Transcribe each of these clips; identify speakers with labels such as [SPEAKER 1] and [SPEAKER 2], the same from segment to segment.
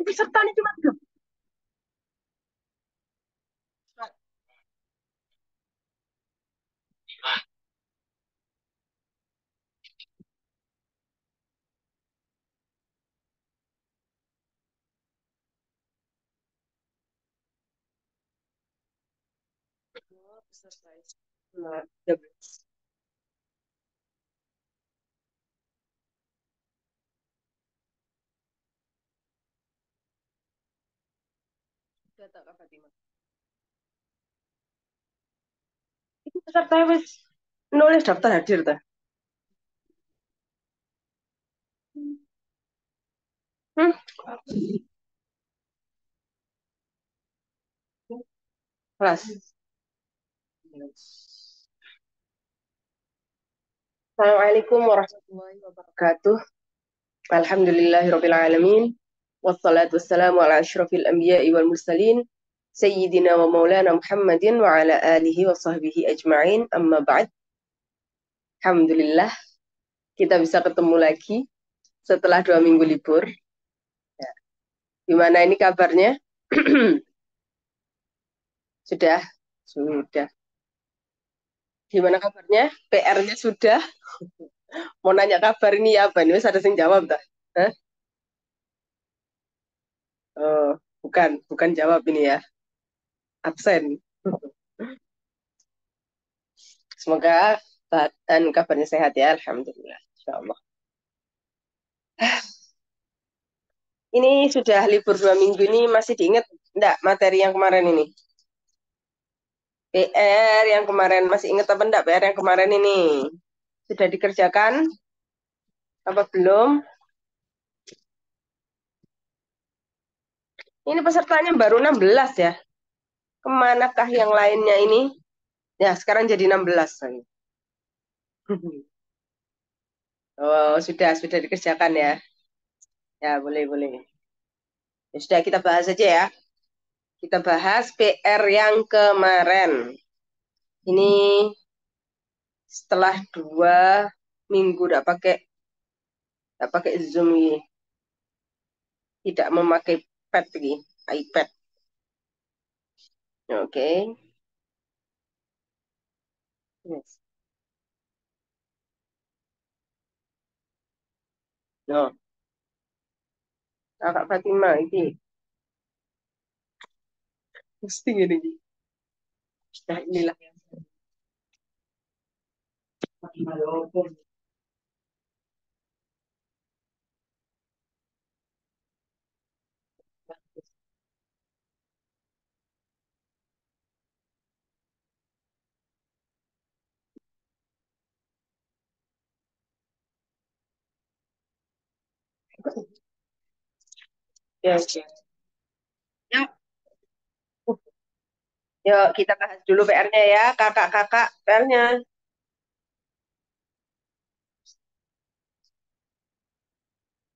[SPEAKER 1] Pesertanya cuma dua. Peserta. Nah, udah tak Kak Fatima. Itu peserta wis nulis daftar hadir ta? Hmm? Kelas. Assalamualaikum warahmatullahi wabarakatuh. Alhamdulillahirabbil alamin. Wassalatu wassalamu ala asyrafil anbiya'i wal mursalin sayyidina wa maulana Muhammadin wa ala alihi wa sahbihi ajma'in. Amma ba'd. Alhamdulillah kita bisa ketemu lagi setelah 2 minggu libur. Gimana ini kabarnya? Sudah, sudah. Gimana kabarnya? PR-nya sudah. Mau nanya kabar ini ya, apa? Ini wis ada yang jawab tak? Hah? Oh, bukan jawab ini ya. Absen. Semoga dan kabarnya sehat ya, Alhamdulillah. Insya Allah. Ini sudah libur 2 minggu ini masih diingat enggak materi yang kemarin ini? PR yang kemarin masih ingat apa enggak PR yang kemarin ini? Sudah dikerjakan apa belum? Ini pesertanya baru 16 ya. Kemanakah yang lainnya ini? Ya, sekarang jadi 16. Oh, sudah dikerjakan ya. Ya, boleh, boleh. Ya, sudah kita bahas aja ya. Kita bahas PR yang kemarin. Ini setelah 2 minggu tidak pakai Zoom ini, tidak memakai pad ini, iPad. Oke. Yes. No, Kakak Fatima ini posting ini. Nah, inilah yang ya, oke. Yuk, yuk kita bahas dulu PR-nya ya, kakak-kakak PR-nya.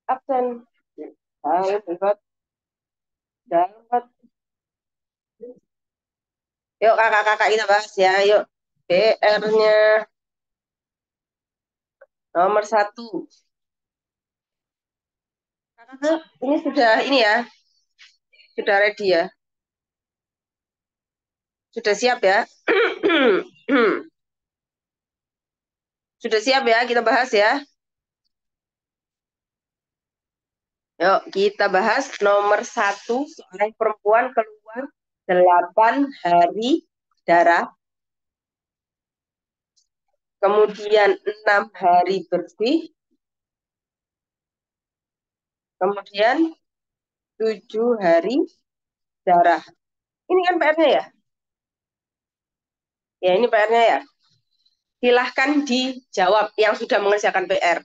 [SPEAKER 1] Absen. Ayo, dapat, dapat. Yuk kakak-kakak kita bahas ya, yuk. PR-nya nomor 1. Kakak, ini sudah ini ya, sudah ready ya, sudah siap ya. Sudah siap ya, kita bahas ya. Yuk, kita bahas nomor 1, seorang perempuan keluar 8 hari darah, kemudian 6 hari bersih, kemudian 7 hari darah. Ini kan PR-nya ya? Ya, ini PR-nya ya. Silahkan dijawab yang sudah mengerjakan PR.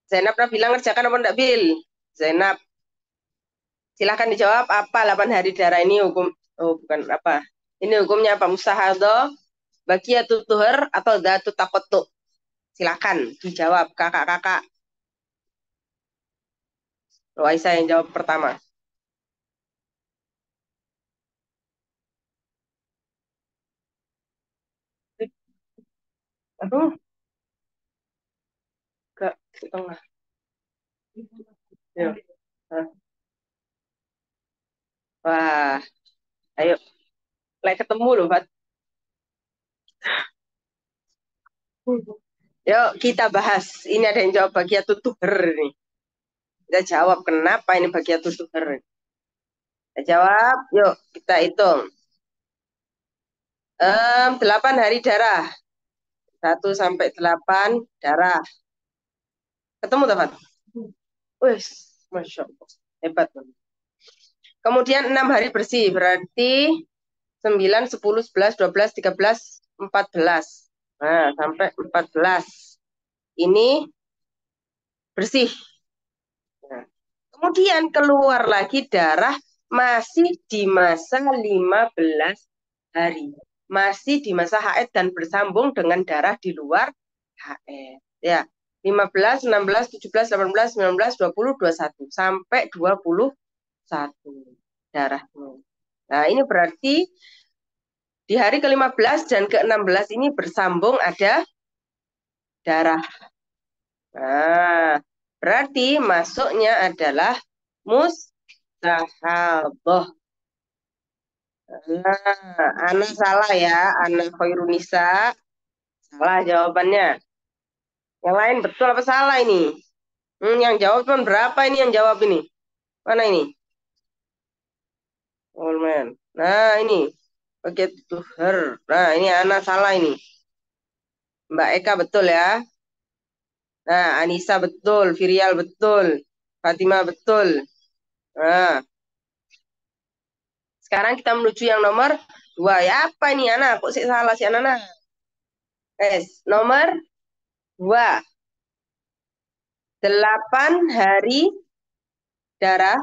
[SPEAKER 1] Zainab pernah bilang ngerjakan apa enggak, Bil? Zainab, silahkan dijawab apa 8 hari darah ini hukum, oh bukan apa. Ini hukumnya apa? Mustahadah, bagiatut tuhur atau dzatut taqattu? Silakan dijawab kakak-kakak. Aisyah yang jawab pertama. Aduh, ke tengah. Ya. Hah. Ayo, ketemu loh, Fat. Yuk, kita bahas. Ini ada yang jawab bagia tutuher nih. Kita jawab kenapa ini bagia tutuher. Kita jawab, yuk kita hitung. 8 hari darah. 1 sampai 8 darah. Ketemu, teman? Wih, Masya Allah. Hebat, teman. Kemudian 6 hari bersih. Berarti 9, 10, 11, 12, 13, 14. Nah, sampai 14. Ini bersih. Nah, kemudian keluar lagi darah masih di masa 15 hari. Masih di masa haid dan bersambung dengan darah di luar haid. Ya, 15, 16, 17, 18, 19, 20, 21. Sampai 21 darahnya. Nah, ini berarti di hari ke-15 dan ke-16 ini bersambung ada darah. Nah, berarti masuknya adalah mustahaboh. Nah, Ana salah ya, Ana Khairunisa. Salah jawabannya. Yang lain betul apa salah ini? Yang jawab cuma berapa ini yang jawab ini? Mana ini? Oh, man. Nah, ini. Begitu her. Nah, ini Ana salah ini. Mbak Eka betul ya. Nah, Anissa betul, Virial betul, Fatima betul. Nah, sekarang kita menuju yang nomor 2. Ya apa ini anak? Kok sih salah sih anak? Nomor 2. 8 hari darah,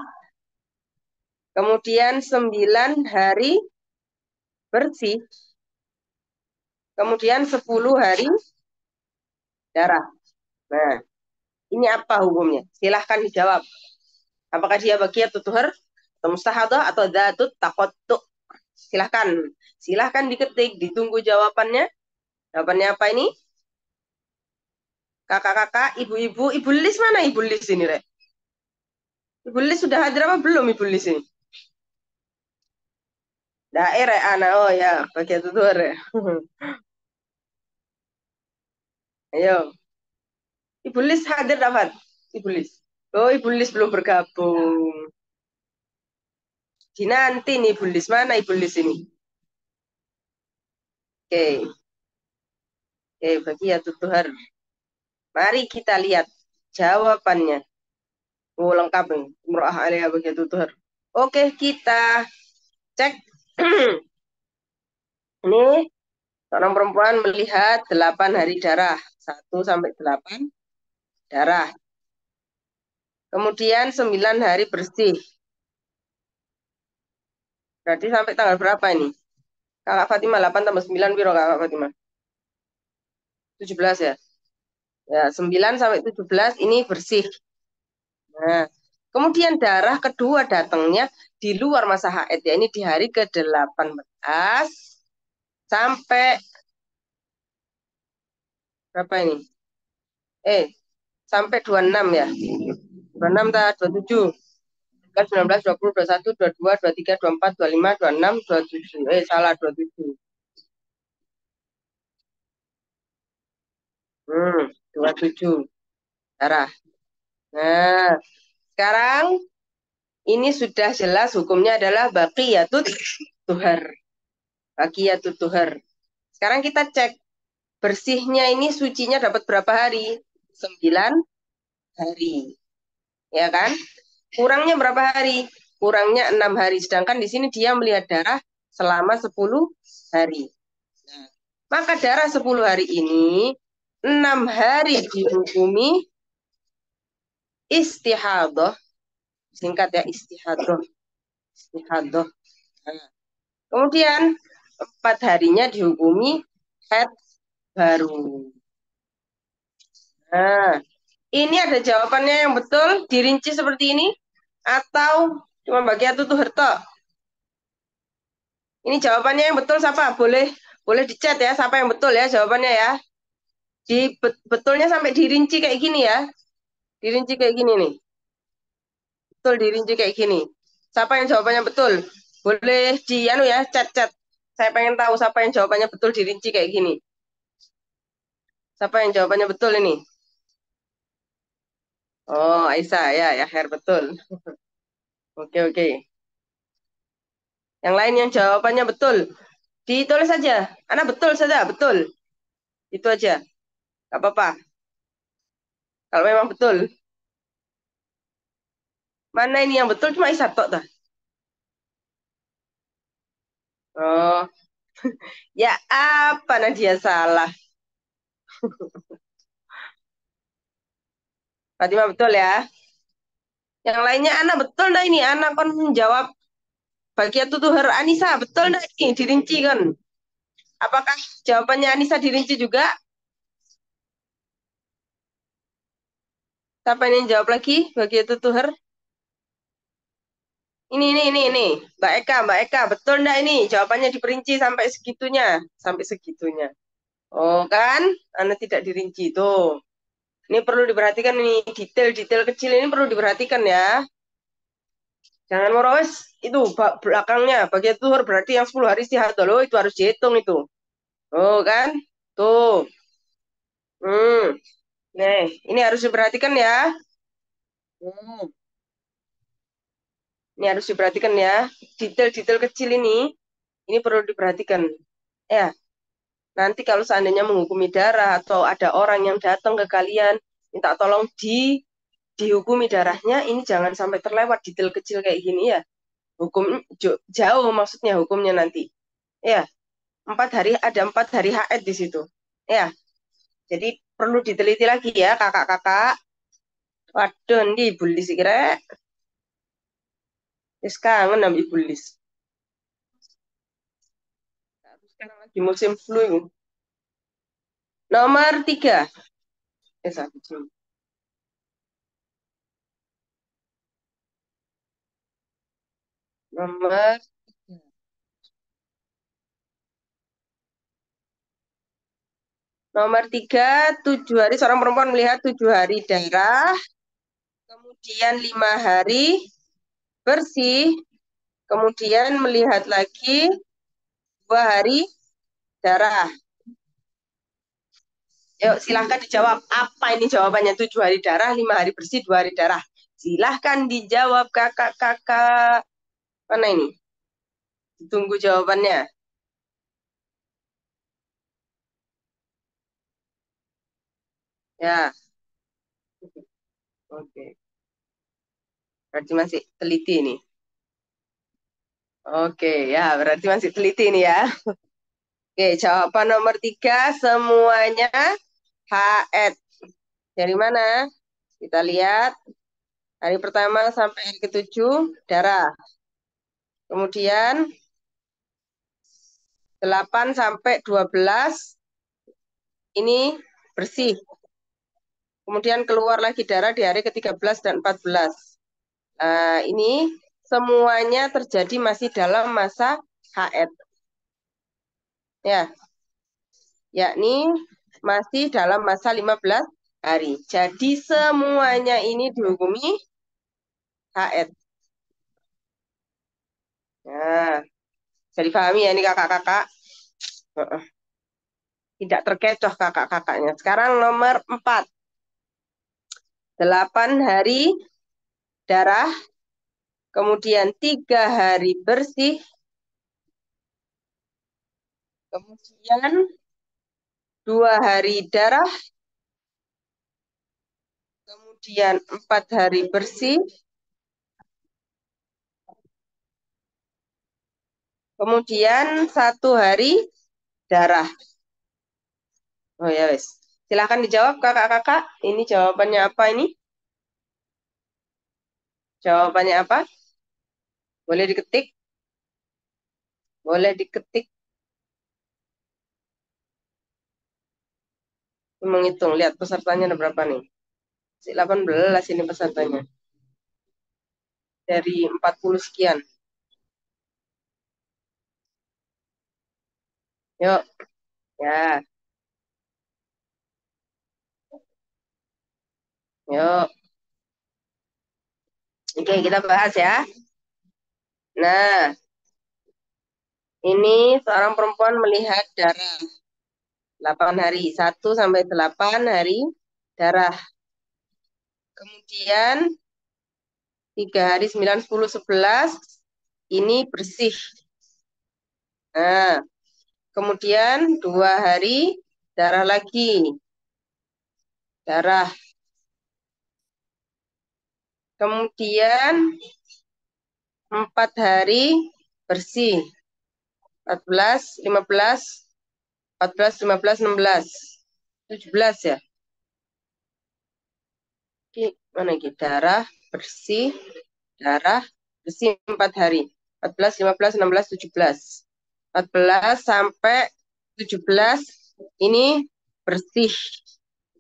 [SPEAKER 1] kemudian 9 hari bersih, kemudian 10 hari darah. Nah, ini apa hukumnya? Silahkan dijawab. Apakah dia bagia tutuher, atau mustahadah, atau datut takottuk? Silahkan. Silahkan diketik, ditunggu jawabannya. Jawabannya apa ini? Kakak-kakak, ibu-ibu, ibu Lis mana ibu Lis ini, Rek? Ibu Lis sudah hadir apa belum ibu Lis ini? Daerah anak, oh ya, bagian tutur ya. Ayo, ibu Lis hadir dapat? Ibu Lis. Oh, ibu Lis belum bergabung. Di nanti nih ibu Lis, mana ibu Lis ini? Oke, oke, bagian tutur. Mari kita lihat jawabannya. Oh, lengkap nih. Murah alaiha bagian tutur. Oke, kita cek. Ini seorang perempuan melihat 8 hari darah. 1 sampai 8 darah. Kemudian 9 hari bersih. Berarti sampai tanggal berapa ini? Kakak Fatima 8 tambah 9 biro Kakak Fatima? 17 ya? Ya, 9 sampai 17 ini bersih. Nah, kemudian darah kedua datangnya di luar masa haid ya. Ini di hari ke-18 sampai berapa ini? Sampai 26 ya. 26 tak 27. 19, 20, 21, 22, 23, 24, 25, 26, 27. Salah 27. 27 darah. Nah, sekarang ini sudah jelas hukumnya adalah baqiyatut tuhar. Baqiyatut tuhar. Sekarang kita cek bersihnya ini sucinya dapat berapa hari? 9 hari. Ya kan? Kurangnya berapa hari? Kurangnya 6 hari. Sedangkan di sini dia melihat darah selama 10 hari. Nah, maka darah 10 hari ini 6 hari dihukumi istihadah. Singkat ya, istihadah. Istihadah. Nah, kemudian 4 harinya dihukumi haid baru. Nah, ini ada jawabannya yang betul, dirinci seperti ini, atau cuma bagian tutuh herto? Ini jawabannya yang betul siapa? Boleh dicat ya, siapa yang betul ya jawabannya ya. Betulnya sampai dirinci kayak gini ya. Dirinci kayak gini nih. Betul dirinci kayak gini. Siapa yang jawabannya betul? Boleh di anu ya, chat-chat. Saya pengen tahu siapa yang jawabannya betul dirinci kayak gini. Siapa yang jawabannya betul ini? Oh, Aisyah ya, ya, Her betul. Oke, oke. Yang lain yang jawabannya betul, ditulis saja. Anak betul saja, betul. Itu aja. Gak apa-apa. Kalau memang betul. Mana ini yang betul cuma Aisyah tok dah. Oh, ya apa Nadia salah? Fatimah betul ya. Yang lainnya anak betul dah ini. Anak kan menjawab bagian tutur Anissa betul dah ini dirinci kan. Apakah jawabannya Anissa dirinci juga? Siapa ini yang jawab lagi bagian tutur? Ini. Mbak Eka, betul enggak ini? Jawabannya diperinci sampai segitunya. Sampai segitunya. Oh kan? Anda tidak dirinci tuh. Ini perlu diperhatikan ini detail-detail kecil ini perlu diperhatikan ya. Jangan morowes itu belakangnya bagian tuhur berarti yang 10 hari istirahat loh itu harus dihitung itu. Oh kan? Tuh. Hmm. Nih, ini harus diperhatikan ya. Hmm. Ini harus diperhatikan ya. Detail-detail kecil ini perlu diperhatikan. Ya, nanti kalau seandainya menghukumi darah atau ada orang yang datang ke kalian minta tolong dihukumi darahnya, ini jangan sampai terlewat detail kecil kayak gini ya. Hukum jauh maksudnya hukumnya nanti. Ya, 4 hari ada 4 hari haid di situ. Ya, jadi perlu diteliti lagi ya kakak-kakak. Waduh, di bulis kira. Wis kangen ambil bulis. Sekarang lagi musim flu ini. Nomor 3. Satu. Nomor Nomor 3, 7 hari seorang perempuan melihat 7 hari darah, kemudian 5 hari bersih, kemudian melihat lagi 2 hari darah. Yuk, silahkan dijawab. Apa ini jawabannya? 7 hari darah, 5 hari bersih, 2 hari darah. Silahkan dijawab kakak-kakak. Mana ini? Tunggu jawabannya. Ya, oke. Berarti masih teliti ini. Oke, ya, berarti masih teliti ini ya. Oke, jawaban nomor 3 semuanya HN. Dari mana? Kita lihat hari pertama sampai hari ketujuh darah. Kemudian 8 sampai 12 ini bersih. Kemudian keluar lagi darah di hari ke-13 dan 14. Ini semuanya terjadi masih dalam masa haid. Ya, yakni masih dalam masa 15 hari. Jadi semuanya ini dihukumi haid. Nah, jadi pahami ya ini kakak-kakak. Tidak terkecoh kakak-kakaknya. Sekarang nomor 4. 8 hari darah, kemudian 3 hari bersih, kemudian 2 hari darah, kemudian 4 hari bersih, kemudian 1 hari darah. Oh ya wes. Silahkan dijawab kakak-kakak. Ini jawabannya apa ini? Jawabannya apa? Boleh diketik? Boleh diketik. Menghitung. Lihat pesertanya ada berapa nih? 18 ini pesertanya. Dari 40 sekian. Yuk. Ya. Yuk. Oke, kita bahas ya. Nah, Ini seorang perempuan melihat darah 8 hari, 1 sampai 8 hari darah. Kemudian 3 hari, 9, 10, 11 ini bersih. Nah, kemudian 2 hari darah lagi, darah. Kemudian 4 hari bersih, 14, 15, 14, 15, 16, 17 ya. Ini mana ini? Darah, bersih 4 hari. 14, 15, 16, 17. 14 sampai 17 ini bersih.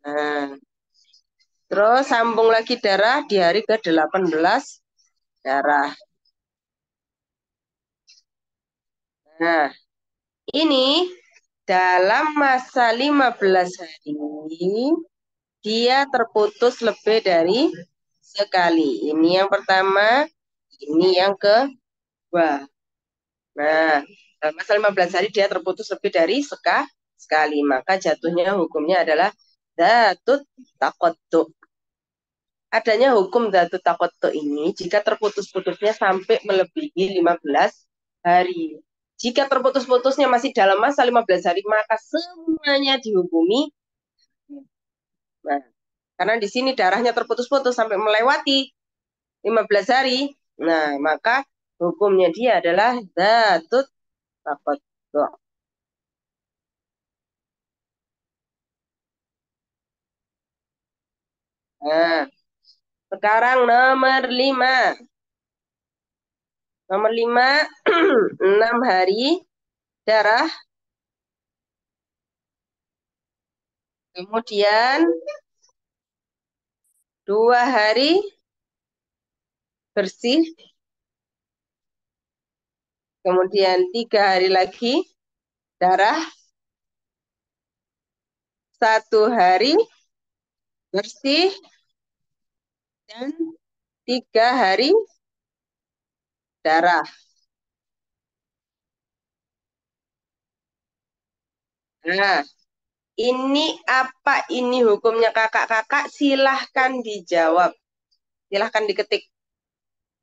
[SPEAKER 1] Nah, terus sambung lagi darah di hari ke-18 darah. Nah, ini dalam masa 15 hari dia terputus lebih dari sekali. Ini yang pertama, ini yang kedua. Nah, dalam masa 15 hari dia terputus lebih dari sekali. Maka jatuhnya hukumnya adalah datut takotu. Adanya hukum datut takotu ini jika terputus-putusnya sampai melebihi 15 hari. Jika terputus-putusnya masih dalam masa 15 hari, maka semuanya dihukumi. Nah, karena di sini darahnya terputus-putus sampai melewati 15 hari, nah maka hukumnya dia adalah datut takotu. Nah, sekarang nomor 5. Nomor 5, 6 hari darah. Kemudian 2 hari bersih. Kemudian 3 hari lagi darah. 1 hari bersih. Dan 3 hari darah. Nah, ini apa ini hukumnya kakak-kakak? Silahkan dijawab. Silahkan diketik.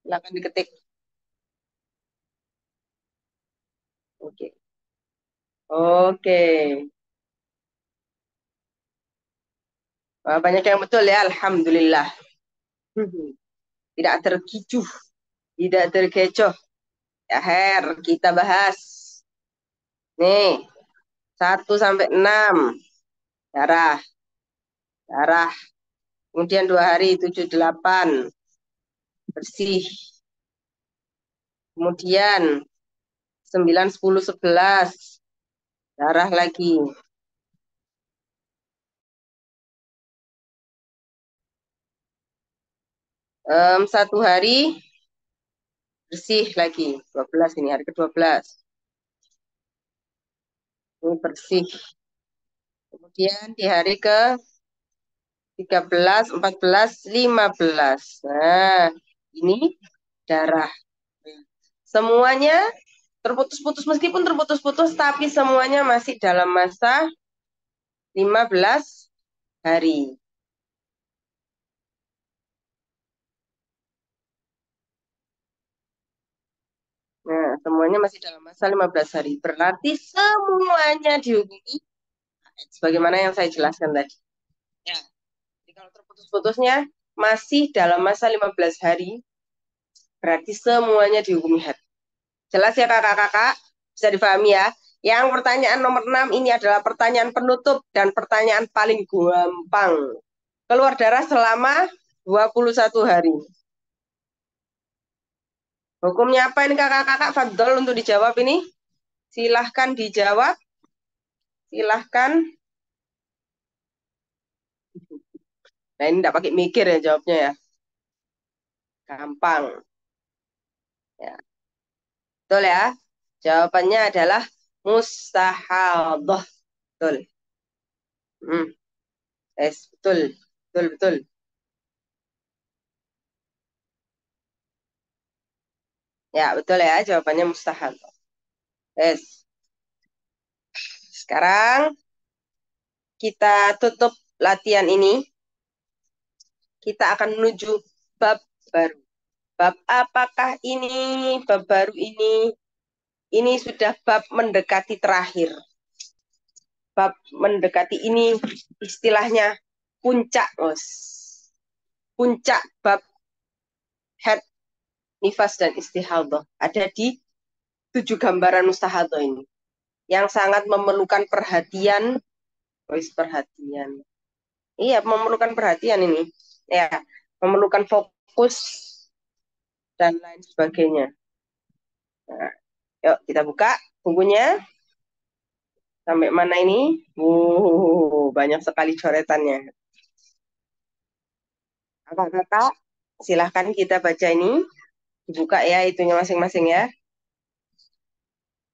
[SPEAKER 1] Silahkan diketik. Oke. Oke. Wah, banyak yang betul ya. Alhamdulillah. Tidak terkicuh. Tidak terkecoh. Ya, Her, kita bahas. Nih, 1 sampai 6. Darah. Darah. Kemudian 2 hari, 7, 8. Bersih. Kemudian 9, 10, 11. Darah lagi. 1 hari bersih lagi. 12 ini hari ke-12. Ini bersih. Kemudian di hari ke-13, 14, 15. Nah, ini darah. Semuanya terputus-putus, meskipun terputus-putus, tapi semuanya masih dalam masa 15 hari. Nah, semuanya masih dalam masa 15 hari. Berarti semuanya dihubungi sebagaimana yang saya jelaskan tadi. Ya, jadi kalau terputus-putusnya masih dalam masa 15 hari, berarti semuanya dihukumi had. Jelas ya kakak-kakak? Bisa difahami ya? Yang pertanyaan nomor 6 ini adalah pertanyaan penutup dan pertanyaan paling gampang. Keluar darah selama 21 hari. Hukumnya apa ini kakak-kakak? Fadol untuk dijawab ini. Silahkan dijawab. Silahkan. Nah ini tidak pakai mikir ya jawabnya ya. Gampang. Ya. Betul ya. Jawabannya adalah mustahadah. Betul. Hmm. Yes, betul. Betul, betul. Ya, betul ya. Jawabannya mustahadah. Yes. Sekarang kita tutup latihan ini. Kita akan menuju bab baru. Bab apakah ini? Bab baru ini. Ini sudah bab mendekati terakhir. Bab mendekati ini istilahnya puncak, Bos. Puncak bab head, nifas, dan istihadah. Ada di 7 gambaran mustahadah ini. Yang sangat memerlukan perhatian. Wis perhatian. Iya, memerlukan perhatian ini. Ya, memerlukan fokus dan lain sebagainya. Nah, yuk kita buka bukunya. Sampai mana ini? Banyak sekali coretannya. Kakak-kakak, silahkan kita baca ini. Dibuka ya, itunya masing-masing ya.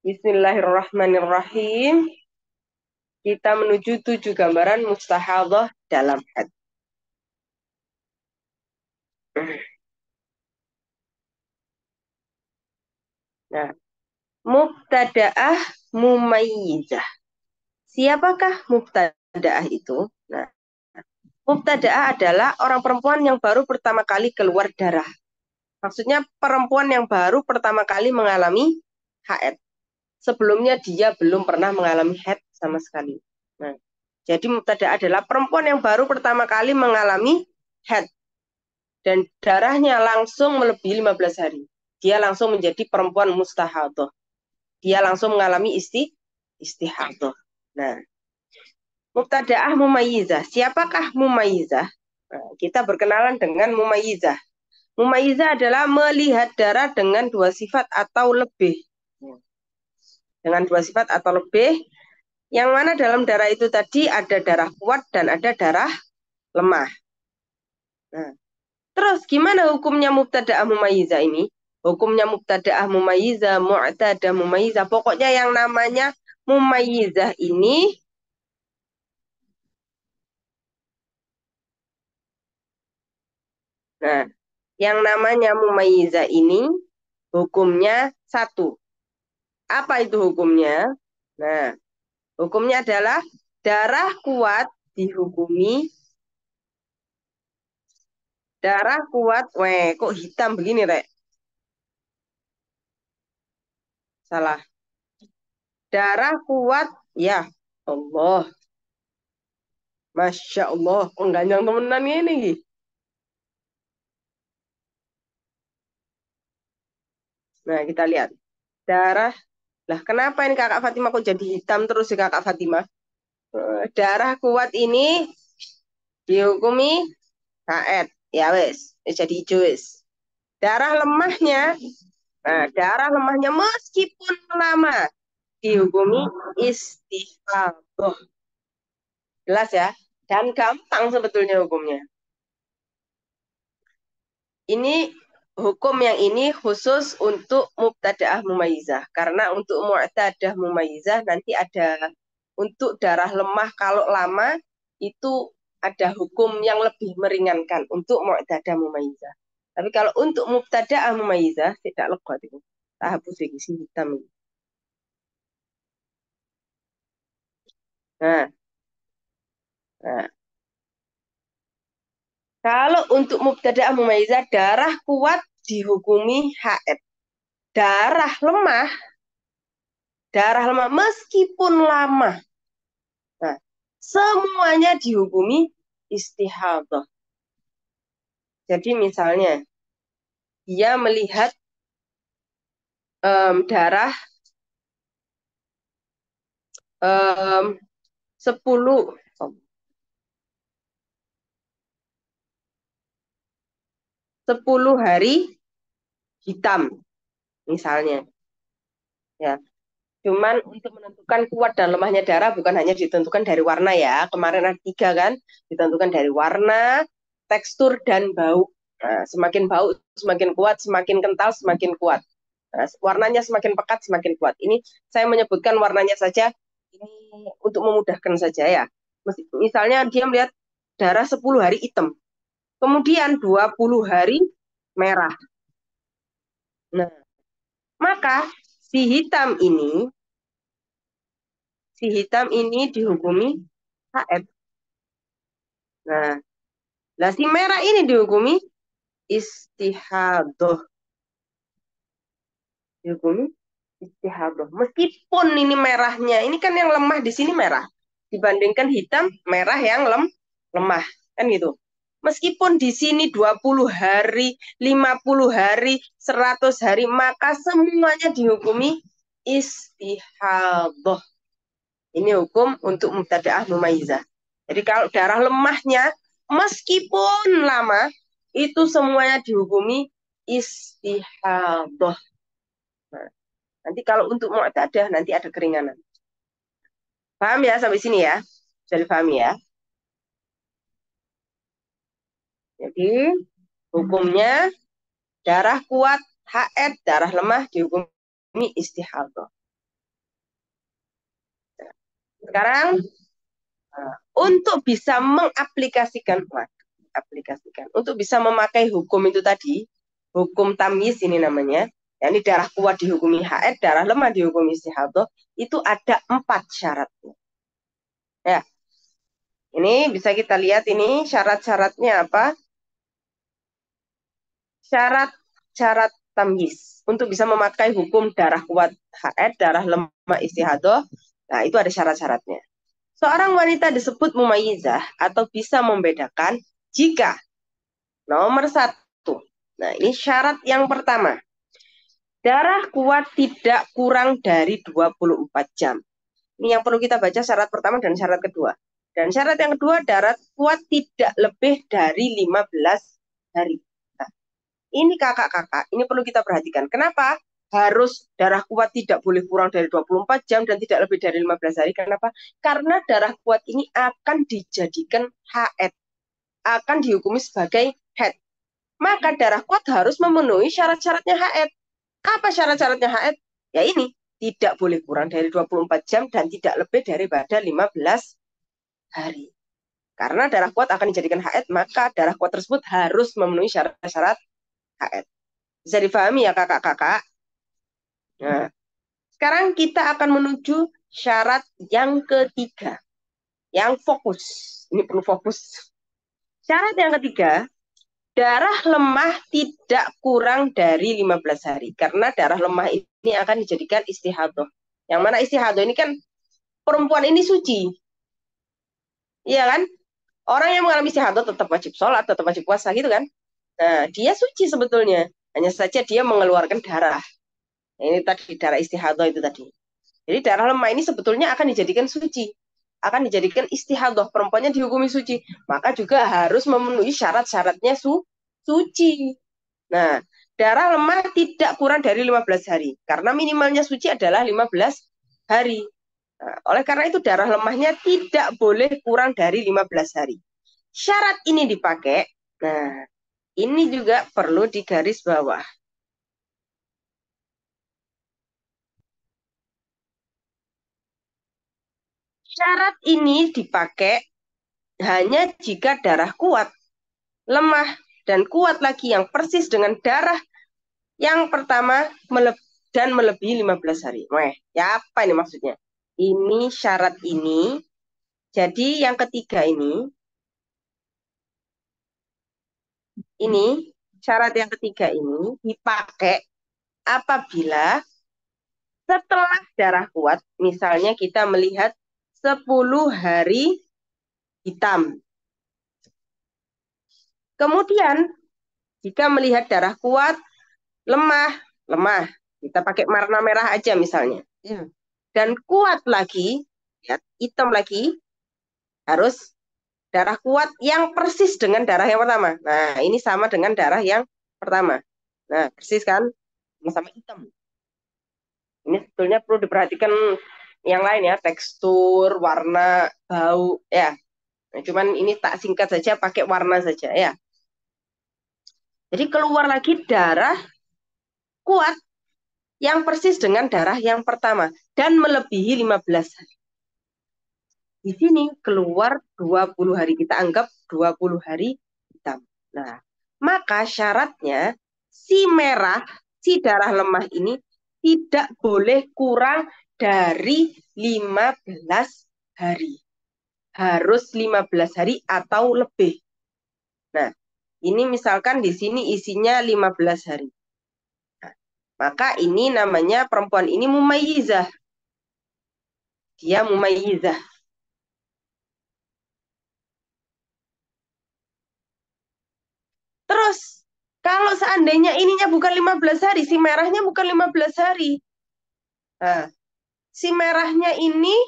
[SPEAKER 1] Bismillahirrahmanirrahim. Kita menuju 7 gambaran mustahadah dalam had. Nah, mubtada'ah mumayyizah. Siapakah mubtada'ah itu? Nah, mubtada'ah adalah orang perempuan yang baru pertama kali keluar darah. Maksudnya perempuan yang baru pertama kali mengalami haid. Sebelumnya dia belum pernah mengalami haid sama sekali. Nah, jadi mubtada adalah perempuan yang baru pertama kali mengalami haid dan darahnya langsung melebihi 15 hari. Dia langsung menjadi perempuan mustahadah. Dia langsung mengalami istihadah. Nah, mubtadaah mumayyizah. Siapakah mumayyizah? Nah, kita berkenalan dengan mumayyizah. Mumayyizah adalah melihat darah dengan 2 sifat atau lebih. Dengan 2 sifat atau lebih. Yang mana dalam darah itu tadi ada darah kuat dan ada darah lemah. Nah, terus gimana hukumnya mubtada'ah mumayyizah ini? Hukumnya mubtada'ah mumayyizah, mu'tadah mumayyizah. Pokoknya yang namanya mumayyizah ini nah, yang namanya mumayyizah ini hukumnya satu. Apa itu hukumnya? Nah, hukumnya adalah darah kuat dihukumi darah kuat. Weh, kok hitam begini, Rek? Salah. Darah kuat, ya Allah. Masya Allah, pengganjang temenan ini. Nah, kita lihat. Darah, lah kenapa ini kakak Fatimah kok jadi hitam terus sih kakak Fatimah? Darah kuat ini dihukumi haid. Ya wes, jadi hijau wes. Darah lemahnya, nah, darah lemahnya meskipun lama dihukumi istihadah. Jelas ya? Dan gampang sebetulnya hukumnya. Ini hukum yang ini khusus untuk mubtada'ah mumayyizah. Karena untuk mu'tadah mumayyizah nanti ada untuk darah lemah kalau lama itu ada hukum yang lebih meringankan untuk mu'tadah mumayyizah. Tapi kalau untuk mubtada'ah mumayyizah tidak legot itu. Tak hapus si hitam ini. Nah, nah, kalau untuk mubtada'ah mumayyizah darah kuat dihukumi haid. Darah lemah meskipun lama. Nah, semuanya dihukumi istihadah. Jadi misalnya dia melihat darah 10 hari hitam misalnya. Ya, cuman untuk menentukan kuat dan lemahnya darah bukan hanya ditentukan dari warna ya. Kemarin ada 3 kan, ditentukan dari warna, tekstur, dan bau. Nah, semakin bau semakin kuat, semakin kental semakin kuat. Nah, warnanya semakin pekat semakin kuat. Ini saya menyebutkan warnanya saja ini untuk memudahkan saja ya. Misalnya dia melihat darah 10 hari hitam, kemudian 20 hari merah. Nah, maka si hitam ini dihukumi HF. Nah, lah si merah ini dihukumi istihadoh. Dihukumi istihadoh. Meskipun ini merahnya, ini kan yang lemah di sini merah. Dibandingkan hitam, merah yang lemah. Kan gitu. Meskipun di sini 20 hari, 50 hari, 100 hari, maka semuanya dihukumi istihadoh. Ini hukum untuk mubtada'ah mumayyizah. Jadi kalau darah lemahnya, meskipun lama, itu semuanya dihukumi istihadoh. Nah, nanti kalau untuk mu'tadah, nanti ada keringanan. Paham ya sampai sini ya? Sudah dipahami ya? Jadi hukumnya darah kuat, haid, darah lemah dihukumi istihadah. Sekarang untuk bisa untuk bisa memakai hukum itu tadi, hukum tamyiz ini namanya, yakni darah kuat dihukumi haid, darah lemah dihukumi istihadah, itu ada 4 syaratnya. Ya, ini bisa kita lihat ini syarat-syaratnya apa? Syarat-syarat tamyiz untuk bisa memakai hukum darah kuat haid, darah lemah istihadah. Nah, itu ada syarat-syaratnya. Seorang wanita disebut mumayyizah atau bisa membedakan jika nomor 1. Nah, ini syarat yang pertama. Darah kuat tidak kurang dari 24 jam. Ini yang perlu kita baca syarat pertama dan syarat kedua. Dan syarat yang kedua, darah kuat tidak lebih dari 15 hari. Nah, ini kakak-kakak, ini perlu kita perhatikan. Kenapa? Harus darah kuat tidak boleh kurang dari 24 jam dan tidak lebih dari 15 hari. Kenapa? Karena darah kuat ini akan dijadikan haid. Akan dihukumi sebagai haid. Maka darah kuat harus memenuhi syarat-syaratnya haid. Apa syarat-syaratnya haid? Ya ini, tidak boleh kurang dari 24 jam dan tidak lebih daripada 15 hari. Karena darah kuat akan dijadikan haid, maka darah kuat tersebut harus memenuhi syarat-syarat haid. Bisa difahami ya kakak-kakak? Nah, sekarang kita akan menuju syarat yang ketiga. Yang fokus. Ini perlu fokus. Syarat yang ketiga, darah lemah tidak kurang dari 15 hari. Karena darah lemah ini akan dijadikan istihadah. Yang mana istihadah ini kan perempuan ini suci. Iya kan? Orang yang mengalami istihadah tetap wajib sholat, tetap wajib puasa gitu kan. Nah, dia suci sebetulnya. Hanya saja dia mengeluarkan darah. Ini tadi darah istihadah itu tadi. Jadi darah lemah ini sebetulnya akan dijadikan suci. Akan dijadikan istihadah. Perempuannya dihukumi suci. Maka juga harus memenuhi syarat-syaratnya suci. Nah, darah lemah tidak kurang dari 15 hari. Karena minimalnya suci adalah 15 hari. Nah, oleh karena itu darah lemahnya tidak boleh kurang dari 15 hari. Syarat ini dipakai. Nah, ini juga perlu digaris bawah. Syarat ini dipakai hanya jika darah kuat, lemah, dan kuat lagi yang persis dengan darah yang pertama dan melebihi 15 hari. Weh, ya apa ini maksudnya? Ini syarat ini. Jadi yang ketiga ini syarat yang ketiga ini dipakai apabila setelah darah kuat, misalnya kita melihat 10 hari hitam. Kemudian jika melihat darah kuat, lemah, kita pakai warna merah aja misalnya. Ya. Dan kuat lagi, ya, hitam lagi, harus darah kuat yang persis dengan darah yang pertama. Nah, ini sama dengan darah yang pertama. Nah, persis kan? Sama-sama hitam. Ini sebetulnya perlu diperhatikan yang lain ya, tekstur, warna, bau, ya. Nah, cuman ini tak singkat saja, pakai warna saja ya. Jadi keluar lagi darah kuat yang persis dengan darah yang pertama dan melebihi 15 hari. Di sini keluar 20 hari. Kita anggap 20 hari hitam. Nah, maka syaratnya si merah, si darah lemah ini tidak boleh kurang dari 15 hari. Harus 15 hari atau lebih. Nah, ini misalkan di sini isinya 15 hari. Nah, maka ini namanya perempuan ini mumayyizah. Dia mumayyizah. Terus, kalau seandainya ininya bukan 15 hari, si merahnya bukan 15 hari. Nah, si merahnya ini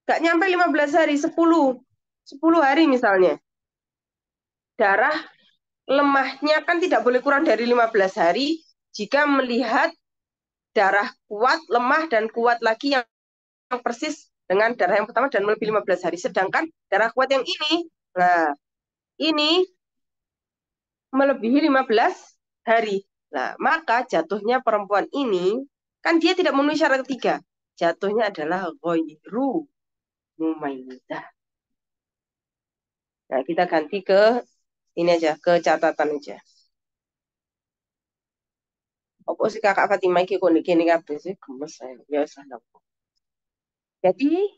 [SPEAKER 1] gak nyampe 15 hari, 10 hari misalnya. Darah lemahnya kan tidak boleh kurang dari 15 hari jika melihat darah kuat, lemah, dan kuat lagi yang persis dengan darah yang pertama dan melebihi 15 hari. Sedangkan darah kuat yang ini, nah ini melebihi 15 hari. Nah, maka jatuhnya perempuan ini, kan dia tidak memenuhi syarat ketiga. Jatuhnya adalah ghairu mumayyizah. Nah, kita ganti ke ini aja, ke catatan aja. Apa sih kakak Fatimah iki kok gini kabeh sih gemes saya. Ya salah. Jadi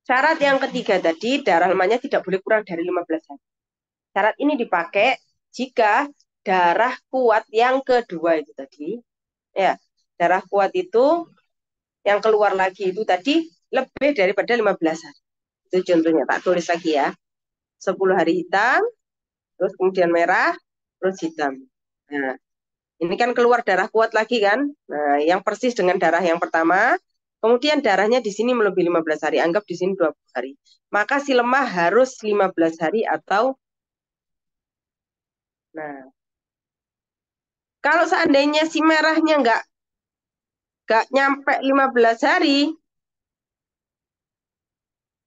[SPEAKER 1] syarat yang ketiga tadi darah lemahnya tidak boleh kurang dari 15 hari. Syarat ini dipakai jika darah kuat yang kedua itu tadi, ya, darah kuat itu yang keluar lagi itu tadi lebih daripada 15 hari. Itu contohnya, tak tulis lagi ya. 10 hari hitam, terus kemudian merah, terus hitam. Nah, ini kan keluar darah kuat lagi kan. Nah, yang persis dengan darah yang pertama, kemudian darahnya di sini melebihi 15 hari, anggap di sini 20 hari. Maka si lemah harus 15 hari atau nah, kalau seandainya si merahnya nggak nyampe 15 hari,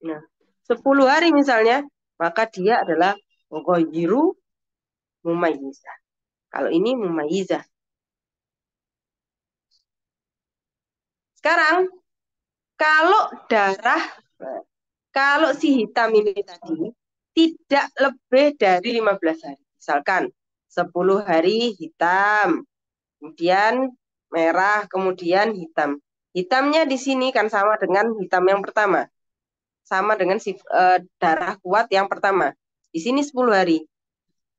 [SPEAKER 1] nah 10 hari misalnya, maka dia adalah ghairu mumayyizah. Kalau ini mumayyizah. Sekarang kalau darah, kalau si hitam ini tadi tidak lebih dari 15 hari. Misalkan 10 hari hitam, kemudian merah, kemudian hitam. Hitamnya di sini kan sama dengan hitam yang pertama. Sama dengan si darah kuat yang pertama. Di sini 10 hari.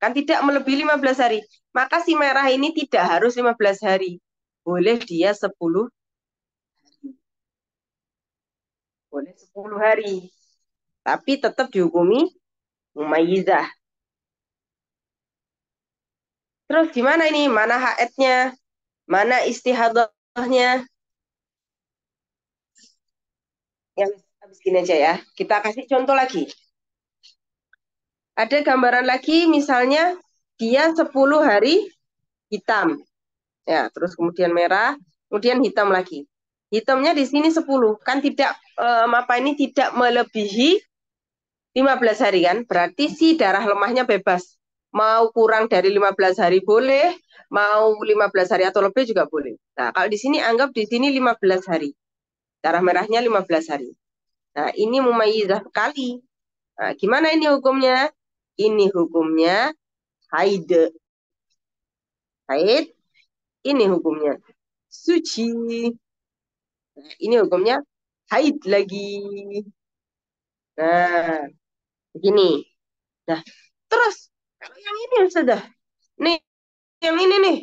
[SPEAKER 1] Kan tidak melebihi 15 hari. Maka si merah ini tidak harus 15 hari. Boleh dia 10 hari. Boleh 10 hari. Tapi tetap dihukumi mumayyizah. Terus gimana ini? Mana haidnya? Mana istihadahnya? Yang habis gini aja ya. Kita kasih contoh lagi. Ada gambaran lagi misalnya dia 10 hari hitam. Ya, terus kemudian merah, kemudian hitam lagi. Hitamnya di sini 10, kan tidak apa ini tidak melebihi 15 hari kan? Berarti si darah lemahnya bebas. Mau kurang dari 15 hari boleh, mau 15 hari atau lebih juga boleh. Nah, kalau di sini anggap di sini 15 hari. Darah merahnya 15 hari. Nah, ini mumayyizah sekali. Nah, gimana ini hukumnya? Ini hukumnya haid. Haid, ini hukumnya suci. Nah, ini hukumnya haid lagi. Nah, begini. Nah, terus kalau yang ini sudah. Nih, yang ini nih.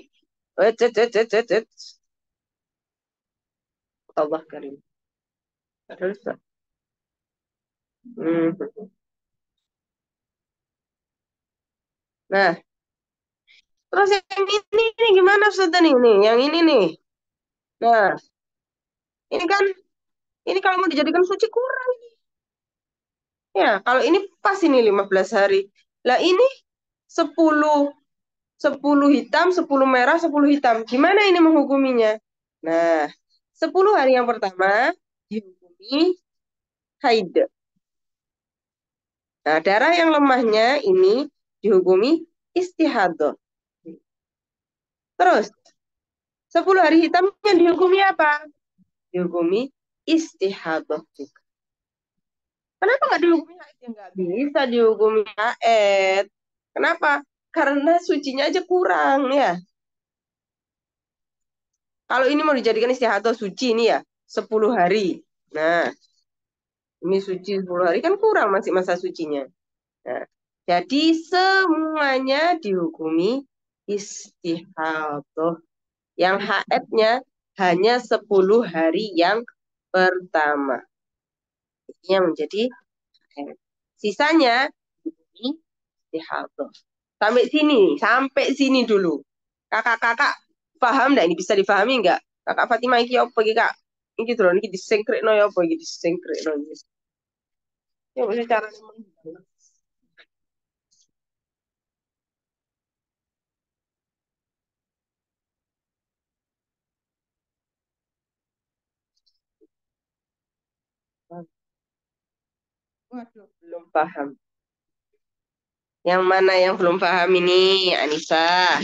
[SPEAKER 1] Allah karim. Terus, nah, terus yang ini gimana Ustazah nih? Yang ini nih. Nah, ini kan ini kalau mau dijadikan suci kurang. Ya, kalau ini pas ini 15 hari. Lah ini 10 10 hitam, 10 merah, 10 hitam. Gimana ini menghukuminya? Nah, 10 hari yang pertama dihukumi haid. Nah, darah yang lemahnya ini dihukumi istihadah. Terus, 10 hari hitamnya dihukumi apa? Dihukumi istihadah juga. Kenapa nggak dihukumi haid? Ya, nggak bisa dihukumi haid. Kenapa? Karena sucinya aja kurang ya. Kalau ini mau dijadikan istihadah suci ini ya, 10 hari. Nah, ini suci 10 hari kan kurang masih masa sucinya. Nah, jadi semuanya dihukumi istihadah. Yang haidnya hanya 10 hari yang pertama. Ini yang menjadi haid. Sisanya dihukumi istihadah. Sampai sini dulu. Kakak-kakak paham enggak ini bisa dipahami enggak? Kakak Fatimah iki apa iki, Kak? Iki lho niki disingkrekno ya apa iki disingkrekno iki. Ya bisa carane menghilangkan. Waduh, belum paham. Yang mana yang belum paham ini, Anissa?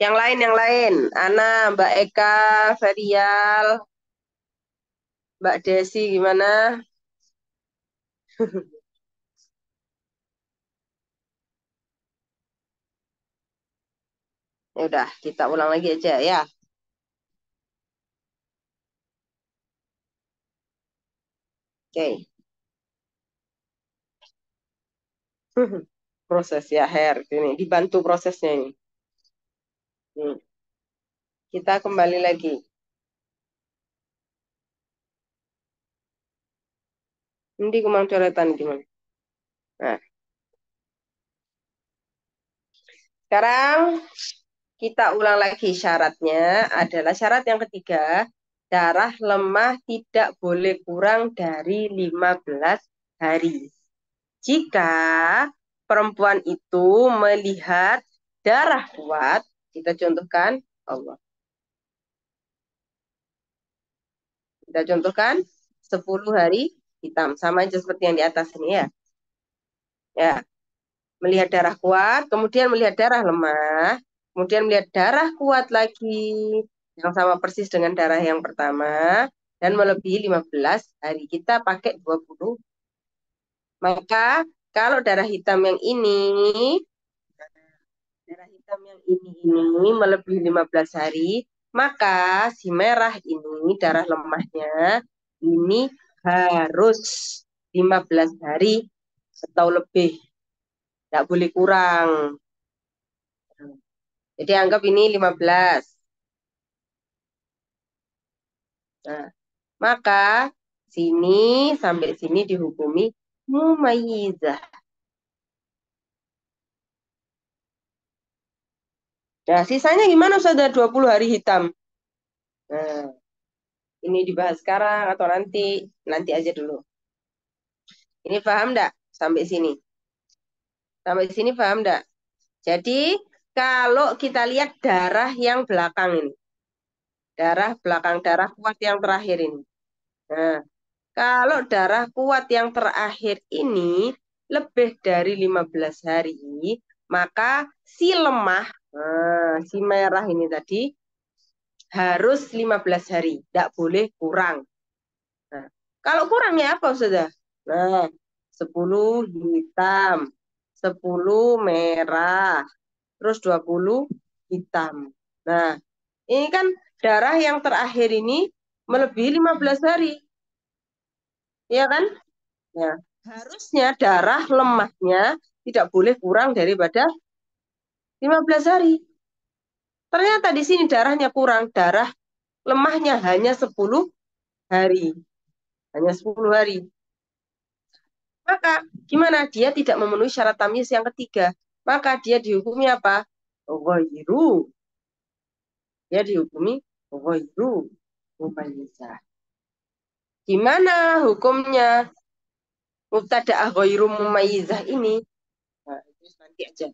[SPEAKER 1] Yang lain. Ana, Mbak Eka, Ferial, Mbak Desi gimana? Ya udah, kita ulang lagi aja ya. Oke. Proses ya, Her. Ini dibantu prosesnya ini. Hmm. Kita kembali lagi. Ini kemang coretan gimana? Nah, sekarang kita ulang lagi syaratnya adalah syarat yang ketiga, darah lemah tidak boleh kurang dari 15 hari. Jika perempuan itu melihat darah kuat, kita contohkan Allah. Kita contohkan 10 hari hitam, sama aja seperti yang di atas ini ya. Ya, melihat darah kuat, kemudian melihat darah lemah, kemudian melihat darah kuat lagi, yang sama persis dengan darah yang pertama, dan melebihi 15 hari. Kita pakai 20. Maka kalau darah hitam yang ini melebihi 15 hari, maka si merah ini, darah lemahnya, ini harus 15 hari atau lebih. Tidak boleh kurang. Jadi anggap ini 15. Nah, maka sini sampai sini dihukumi mumayyizah. Nah, sisanya gimana sudah 20 hari hitam? Nah, ini dibahas sekarang atau nanti? Nanti aja dulu. Ini paham enggak sampai sini? Sampai sini paham enggak? Jadi, kalau kita lihat darah yang belakang ini, darah belakang, darah kuat yang terakhir ini. Nah, kalau darah kuat yang terakhir ini lebih dari 15 hari, maka si lemah, si merah ini tadi harus 15 hari, tidak boleh kurang. Nah, kalau kurangnya apa sudah? Nah, 10 hitam, 10 merah, terus 20 hitam. Nah, ini kan darah yang terakhir ini melebihi 15 hari, ya kan? Ya, harusnya darah lemahnya tidak boleh kurang daripada 15 hari. Ternyata di sini darahnya kurang, darah lemahnya hanya 10 hari. Hanya 10 hari. Maka gimana? Dia tidak memenuhi syarat tamyiz yang ketiga. Maka dia dihukumi apa? Ghairu. Dia dihukumi ghairu mumayyizah. Gimana hukumnya mubtada'ah ghairu mumayyizah ini? Nah, itu nanti aja.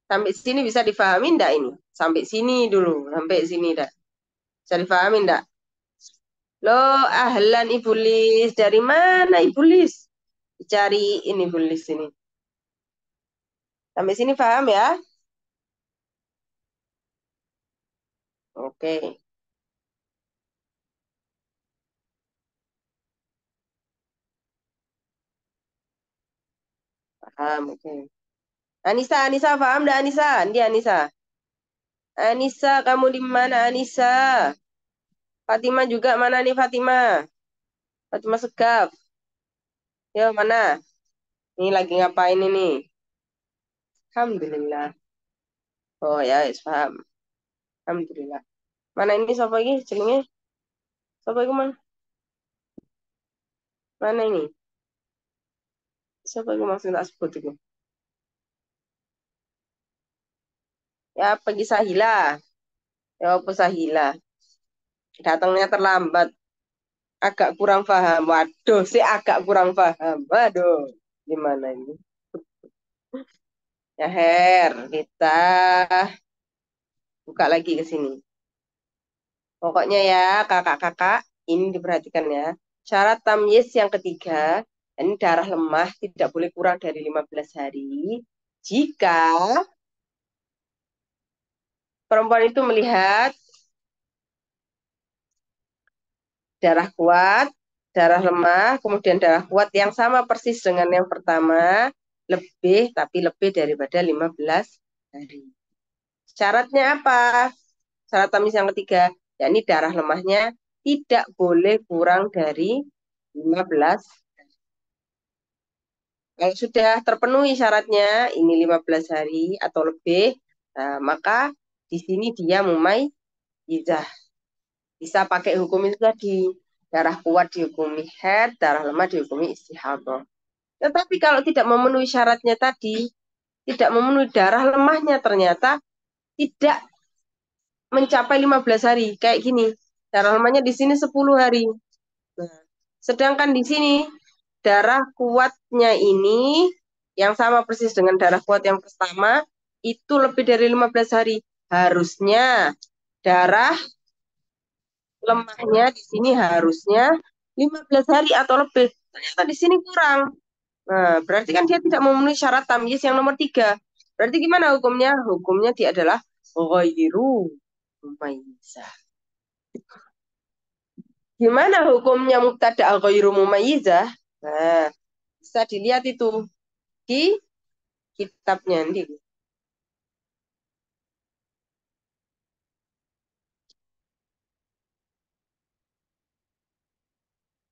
[SPEAKER 1] Sampai sini bisa difahami enggak ini? Sampai sini dulu, sampai sini dah. Bisa difahami enggak? Loh, ahlan ibulis. Dari mana ibulis? Cari ini ibulis ini. Sampai sini paham ya? Oke, paham. Oke. Anissa, Anissa, paham nggak Anissa? Dia Anissa. Anissa, kamu di mana Anissa? Fatima juga mana nih Fatima? Fatima Segaf. Ya mana? Ini lagi ngapain ini? Alhamdulillah. Oh ya, yes, paham. Alhamdulillah. Mana ini siapa lagi? Jenenge? Siapa itu man? Mana ini? Siapa itu maksud tak sebut itu? Ya pergi Sahila. Ya apa Sahila? Datangnya terlambat. Agak kurang paham. Waduh, sih agak kurang paham. Waduh, gimana ini? Ya Her, kita buka lagi ke sini. Pokoknya ya, kakak-kakak, ini diperhatikan ya. Syarat tamyiz yang ketiga, ini darah lemah tidak boleh kurang dari 15 hari. Jika perempuan itu melihat darah kuat, darah lemah, kemudian darah kuat yang sama persis dengan yang pertama, lebih, tapi lebih daripada 15 hari. Syaratnya apa? Syarat tamyiz yang ketiga, yakni darah lemahnya tidak boleh kurang dari 15. Kalau sudah terpenuhi syaratnya, ini 15 hari atau lebih, nah, maka di sini dia mumayyizah. Bisa pakai hukum itu tadi. Darah kuat dihukumi haid, darah lemah dihukumi istihadah. Tetapi kalau tidak memenuhi syaratnya tadi, tidak memenuhi darah lemahnya ternyata tidak mencapai 15 hari. Kayak gini, darah lemahnya di sini 10 hari. Nah, sedangkan di sini darah kuatnya ini yang sama persis dengan darah kuat yang pertama itu lebih dari 15 hari. Harusnya darah lemahnya di sini harusnya 15 hari atau lebih. Ternyata di sini kurang. Nah, berarti kan dia tidak memenuhi syarat tamyiz yang nomor 3. Berarti gimana hukumnya? Hukumnya dia adalah ghairu mumayyizah. Gimana hukumnya mubtada ghairu mumayyizah? Nah, bisa dilihat itu di kitabnya nanti.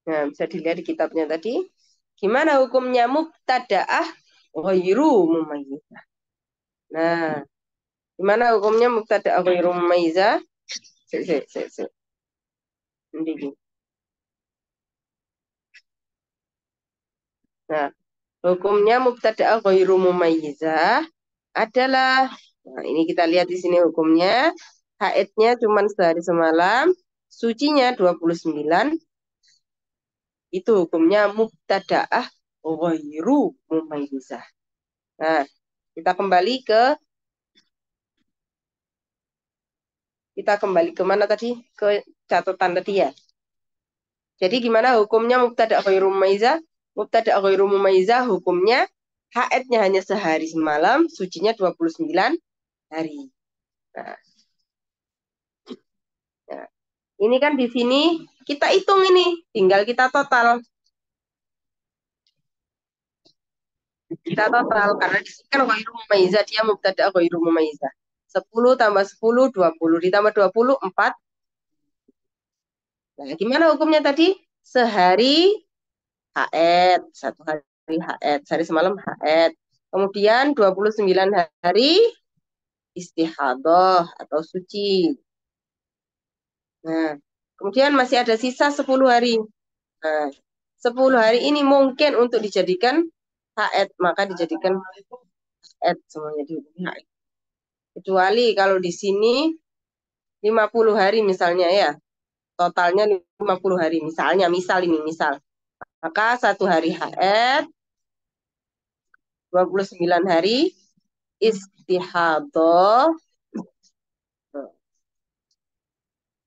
[SPEAKER 1] Nah, bisa dilihat di kitabnya tadi. Gimana hukumnya mubtadaah ghairu mumayyizah? Nah, gimana hukumnya mubtadaah ghairu mumayyizah? Sik, sik, sik, sik. Nanti. Nah, hukumnya mubtadaah ghairu mumayyizah adalah, nah ini kita lihat di sini hukumnya, haidnya cuma sehari semalam, sucinya 29, itu hukumnya mubtadaah ghairu mumayyizah. Nah, kita kembali ke kita kembali ke mana tadi? Ke catatan tadi ya. Jadi gimana hukumnya mubtada' ghairu mumayyizah? Mubtada' ghairu mumayyizah hukumnya haidnya hanya sehari semalam, sucinya 29 hari. Nah, nah, ini kan di sini kita hitung ini, tinggal kita total. Kita total karena di sini kan ghairu mumayyizah, dia mubtada' ghairu mumayyizah. 10 tambah 10 20, ditambah 20 4. Nah, gimana hukumnya tadi? Sehari haid, satu hari haid, sehari semalam haid. Kemudian 29 hari istihadah atau suci. Nah, kemudian masih ada sisa 10 hari. Nah, 10 hari ini mungkin untuk dijadikan haid, maka dijadikan haid semuanya dihukumi haid. Kecuali kalau di sini 50 hari misalnya ya, totalnya 50 hari misalnya, misal. Maka satu hari haid, 29 hari istihadah,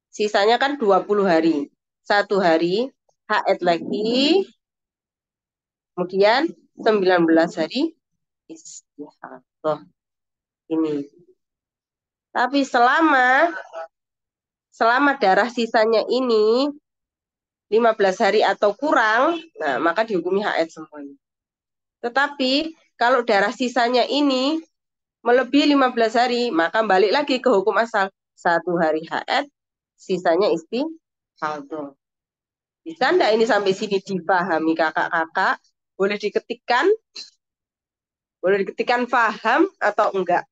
[SPEAKER 1] sisanya kan 20 hari. Satu hari haid lagi, kemudian 19 hari istihadah. Ini. Tapi selama darah sisanya ini 15 hari atau kurang, nah maka dihukumi haid semuanya. Tetapi Kalau darah sisanya ini melebihi 15 hari, maka balik lagi ke hukum asal. 1 hari haid, sisanya istihadah. Bisa enggak ini sampai sini dipahami kakak-kakak? Boleh diketikkan? Boleh diketikkan paham atau enggak?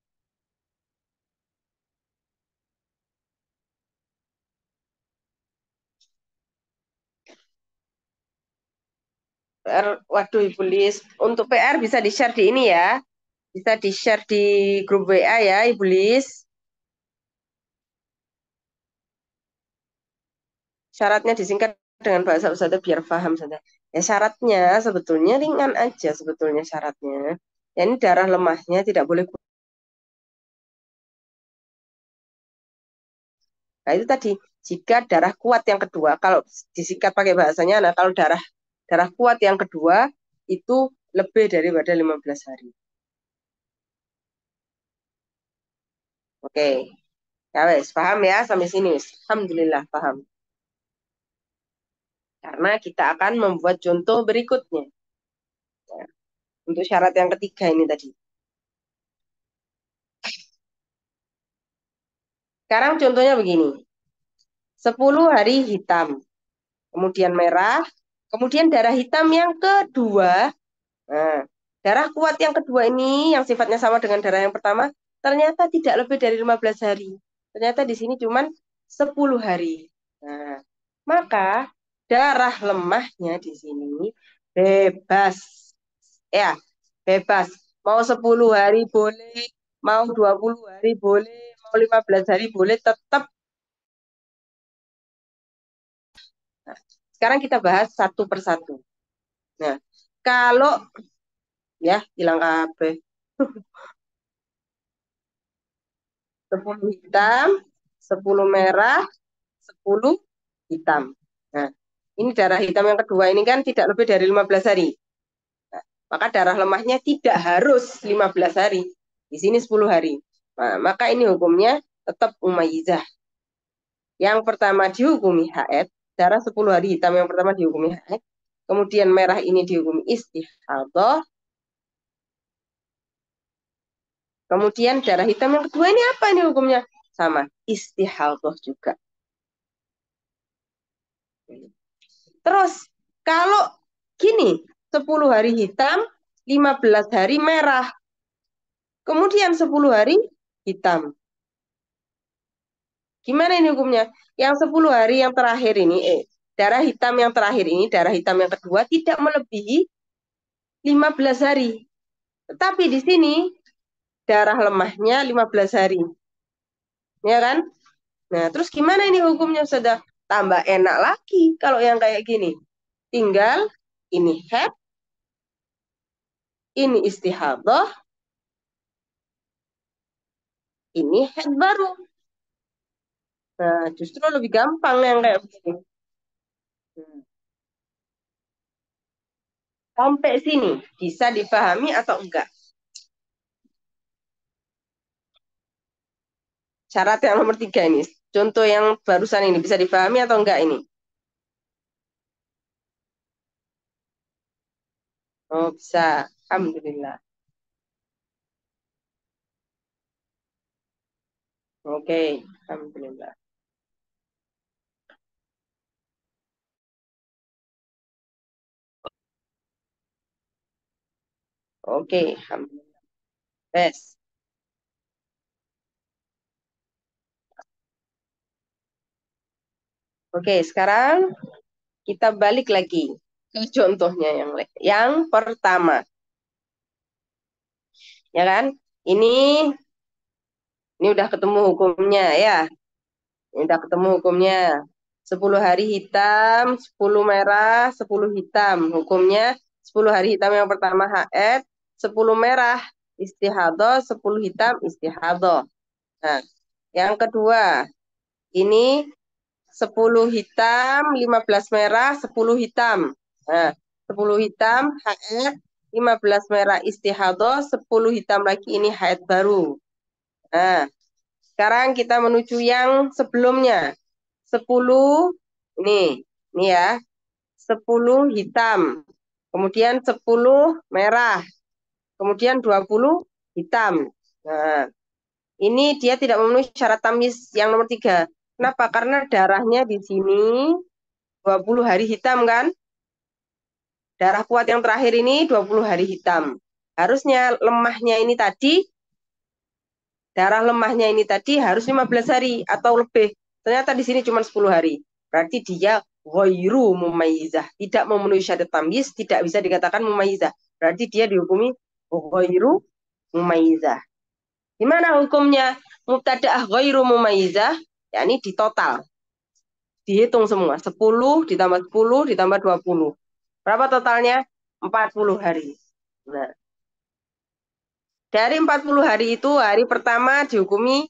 [SPEAKER 1] PR, waduh Ibu Lis. Untuk PR bisa di-share di ini ya. Bisa di-share di grup WA ya Ibu Lis. Syaratnya disingkat dengan bahasa Ustazah biar paham saja. Ya syaratnya sebetulnya ringan aja sebetulnya syaratnya. Ya ini darah lemahnya tidak boleh. Nah itu tadi jika darah kuat yang kedua, kalau disingkat pakai bahasanya, nah kalau darah darah kuat yang kedua itu lebih daripada 15 hari. Oke, ya wes paham ya sampai sini wes. Alhamdulillah paham. Karena kita akan membuat contoh berikutnya. Ya, untuk syarat yang ketiga ini tadi. Sekarang contohnya begini. 10 hari hitam, kemudian merah, kemudian darah hitam yang kedua. Nah, darah kuat yang kedua ini yang sifatnya sama dengan darah yang pertama, ternyata tidak lebih dari 15 hari. Ternyata di sini cuman 10 hari. Nah, maka darah lemahnya di sini bebas. Ya, bebas. Mau 10 hari boleh, mau 20 hari boleh, mau 15 hari boleh, tetap. Nah, sekarang kita bahas satu persatu. Nah, kalau ya hilang KB 10 hitam, 10 merah, 10 hitam. Nah, ini darah hitam yang kedua ini kan tidak lebih dari 15 hari. Nah, maka darah lemahnya tidak harus 15 hari. Di sini 10 hari. Nah, maka ini hukumnya tetap umayyizah. Yang pertama dihukumi haid, darah 10 hari hitam yang pertama dihukumi haid. Kemudian merah ini dihukumi istihadah. Kemudian darah hitam yang kedua ini apa ini hukumnya? Sama, istihadah juga. Terus kalau gini, 10 hari hitam, 15 hari merah. Kemudian 10 hari hitam. Gimana ini hukumnya? Yang 10 hari yang terakhir ini, darah hitam yang terakhir ini, darah hitam yang kedua tidak melebihi 15 hari. Tetapi di sini darah lemahnya 15 hari. Ya kan? Nah, terus gimana ini hukumnya sudah tambah enak lagi kalau yang kayak gini. Tinggal ini head, ini istihadah, ini head baru. Nah, justru lebih gampang yang kayak begini. Hmm. Sampai sini bisa dipahami atau enggak? Syarat yang nomor 3 ini. Contoh yang barusan ini bisa dipahami atau enggak ini? Oh, bisa. Alhamdulillah. Oke, Alhamdulillah. Oke, Alhamdulillah. Bes. Oke, sekarang kita balik lagi ke contohnya yang pertama. Ya kan? Ini udah ketemu hukumnya ya. Ini udah ketemu hukumnya. 10 hari hitam, 10 merah, 10 hitam. Hukumnya 10 hari hitam yang pertama haid, 10 merah istihadah, 10 hitam istihadah. Nah, yang kedua, ini 10 hitam, 15 merah, 10 hitam. Nah, 10 hitam haid, 15 merah istihadah, 10 hitam lagi ini haid baru. Nah, sekarang kita menuju yang sebelumnya. 10 ini ya. 10 hitam. Kemudian 10 merah. Kemudian 20 hitam. Nah, ini dia tidak memenuhi syarat tamyiz yang nomor 3. Kenapa? Karena darahnya di sini 20 hari hitam kan? Darah kuat yang terakhir ini 20 hari hitam. Harusnya lemahnya ini tadi, darah lemahnya ini tadi harus 15 hari atau lebih. Ternyata di sini cuma 10 hari. Berarti dia ghairu mumayyizah. Tidak memenuhi syarat tamyiz, tidak bisa dikatakan mumayyizah. Berarti dia dihukumi ghairu mumayyizah. Gimana hukumnya mubtada'ah ghairu mumayyizah? Yakni di total. Dihitung semua. 10 ditambah 10 ditambah 20. Berapa totalnya? 40 hari. Nah, dari 40 hari itu, hari pertama dihukumi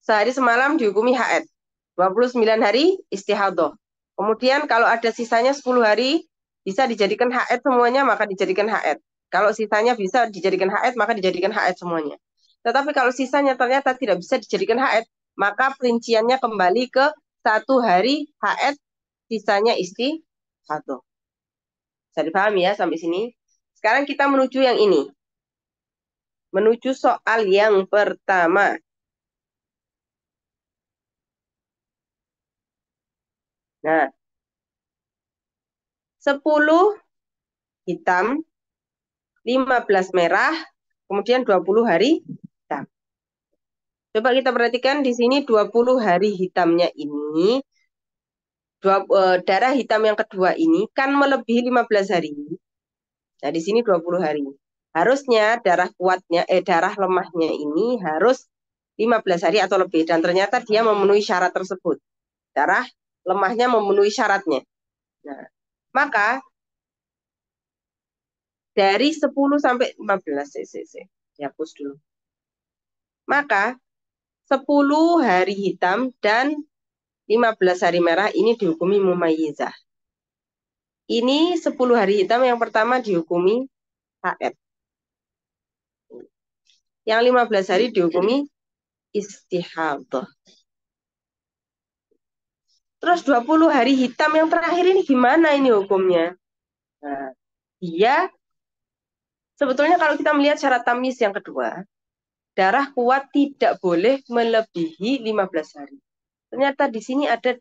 [SPEAKER 1] sehari semalam dihukumi haid. 29 hari istihadah. Kemudian kalau ada sisanya 10 hari, bisa dijadikan haid semuanya, maka dijadikan haid. Kalau sisanya bisa dijadikan haid, maka dijadikan haid semuanya. Tetapi kalau sisanya ternyata tidak bisa dijadikan haid, maka perinciannya kembali ke 1 hari haid, sisanya istihadah. Bisa dipahami ya sampai sini? Sekarang kita menuju yang ini. Menuju soal yang pertama. Nah, 10 hitam, 15 merah, kemudian 20 hari hitam. Coba kita perhatikan di sini 20 hari hitamnya ini, darah hitam yang kedua ini kan melebihi 15 hari. Nah, di sini 20 hari. Harusnya darah kuatnya, darah lemahnya ini harus 15 hari atau lebih. Dan ternyata dia memenuhi syarat tersebut. Darah lemahnya memenuhi syaratnya. Nah, maka dari 10 sampai 15 dihapus dulu. Maka 10 hari hitam dan 15 hari merah ini dihukumi mumayyizah. Ini 10 hari hitam yang pertama dihukumi haid. Yang 15 hari dihukumi istihadah. Terus 20 hari hitam yang terakhir ini gimana ini hukumnya? Nah, dia sebetulnya kalau kita melihat syarat tamyiz yang kedua, darah kuat tidak boleh melebihi 15 hari. Ternyata di sini ada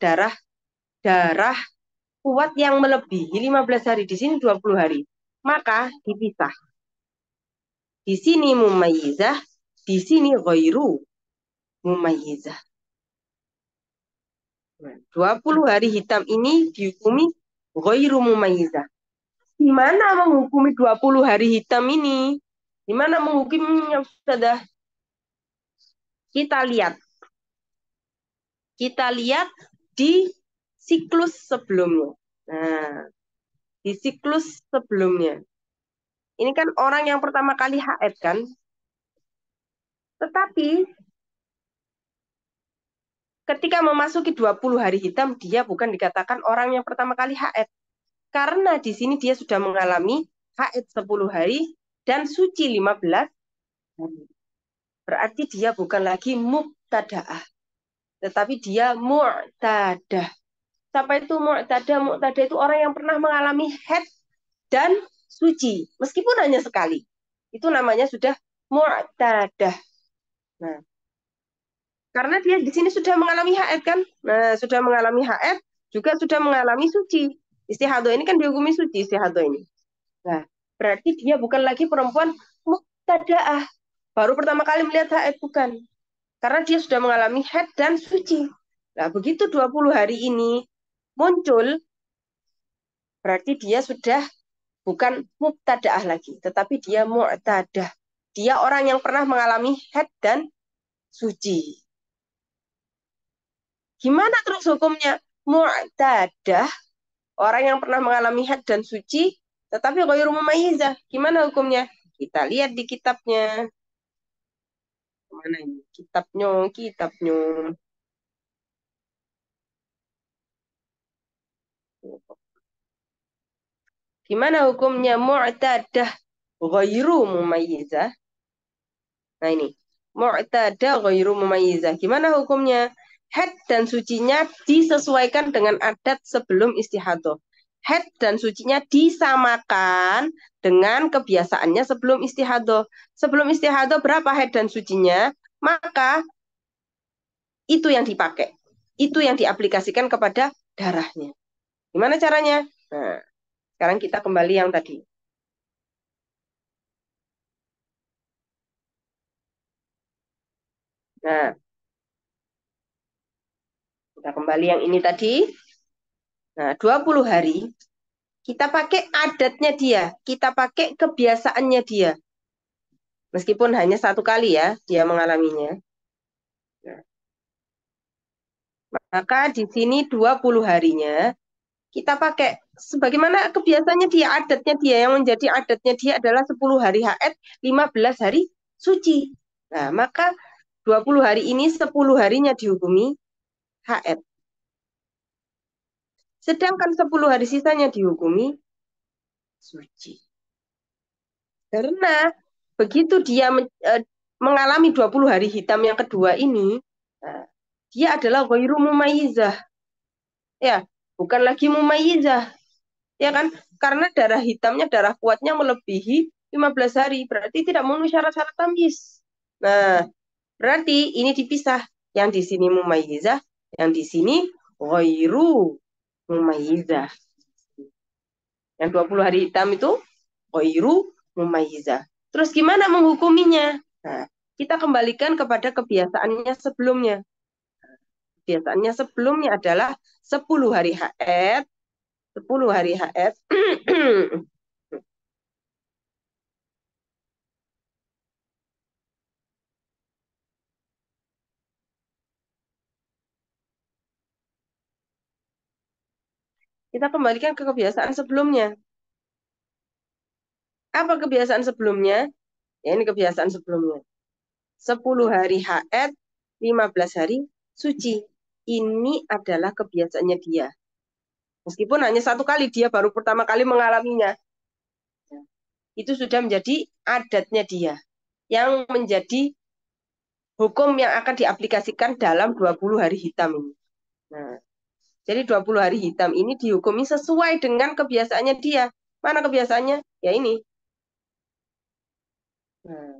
[SPEAKER 1] darah kuat yang melebihi 15 hari. Di sini 20 hari. Maka dipisah. Di sini mumayyizah, di sini ghairu mumayyizah. 20 hari hitam ini dihukumi ghairu mumayyizah. Gimana menghukumi 20 hari hitam ini? Gimana menghukumnya, Ustazah? Kita lihat. Kita lihat di siklus sebelumnya. Nah, di siklus sebelumnya. Ini kan orang yang pertama kali haid kan? Tetapi ketika memasuki 20 hari hitam, dia bukan dikatakan orang yang pertama kali haid. Karena di sini dia sudah mengalami haid 10 hari dan suci 15 hari. Berarti dia bukan lagi muqtada'ah, tetapi dia mu'tadah. Siapa itu mu'tadah? Mu'tadah itu orang yang pernah mengalami haid dan suci, meskipun hanya sekali. Itu namanya sudah mu'tadah. Nah, karena dia di sini sudah mengalami haid kan? Nah, sudah mengalami haid, juga sudah mengalami suci. Istihadah ini kan dihukumi suci istihadah ini. Nah, berarti dia bukan lagi perempuan muqtada'ah. Baru pertama kali melihat haid, bukan. Karena dia sudah mengalami haid dan suci. Nah, begitu 20 hari ini muncul, berarti dia sudah bukan mubtadaah lagi, tetapi dia mu'tadah. Dia orang yang pernah mengalami haid dan suci. Gimana terus hukumnya? Mu'tadah, orang yang pernah mengalami haid dan suci, tetapi ghairu mumayyizah. Gimana hukumnya? Kita lihat di kitabnya. Mana ini? Kitabnya. Gimana hukumnya mu'tadah ghairu mumayyizah? Nah ini. Mu'tadah ghairu mumayyizah. Gimana hukumnya? Haid dan sucinya disesuaikan dengan adat sebelum istihadah. haid dan sucinya disamakan dengan kebiasaannya sebelum istihadah. Sebelum istihadah berapa haid dan sucinya, maka itu yang dipakai. Itu yang diaplikasikan kepada darahnya. Gimana caranya? Nah, sekarang kita kembali yang tadi. Nah, kita kembali yang ini tadi. Nah, 20 hari kita pakai adatnya dia, kita pakai kebiasaannya dia. Meskipun hanya satu kali ya dia mengalaminya. Nah, maka di sini 20 harinya kita pakai sebagaimana kebiasaannya dia, adatnya dia, yang menjadi adatnya dia adalah 10 hari haid, 15 hari suci. Nah, maka 20 hari ini 10 harinya dihukumi haid. Sedangkan 10 hari sisanya dihukumi suci. Karena begitu dia mengalami 20 hari hitam yang kedua ini, nah, dia adalah ghairu mumayyizah. Ya, bukan lagi mumayyizah. Ya kan? Karena darah hitamnya, darah kuatnya melebihi 15 hari. Berarti tidak memenuhi syarat-syarat tamyiz. Nah, berarti ini dipisah. Yang di sini mumayyizah, yang di sini ghairu mumayyizah. Yang 20 hari hitam itu ghairu mumayyizah. Terus gimana menghukuminya? Nah, kita kembalikan kepada kebiasaannya sebelumnya. Kebiasaannya sebelumnya adalah 10 hari haid, 10 hari haid. Kita kembalikan ke kebiasaan sebelumnya. Apa kebiasaan sebelumnya? Ya, ini kebiasaan sebelumnya. 10 hari haid, 15 hari suci. Ini adalah kebiasaannya dia. Meskipun hanya satu kali, dia baru pertama kali mengalaminya. Itu sudah menjadi adatnya dia. Yang menjadi hukum yang akan diaplikasikan dalam 20 hari hitam ini. Nah, jadi 20 hari hitam ini dihukumi sesuai dengan kebiasaannya dia. Mana kebiasaannya? Ya ini. Nah,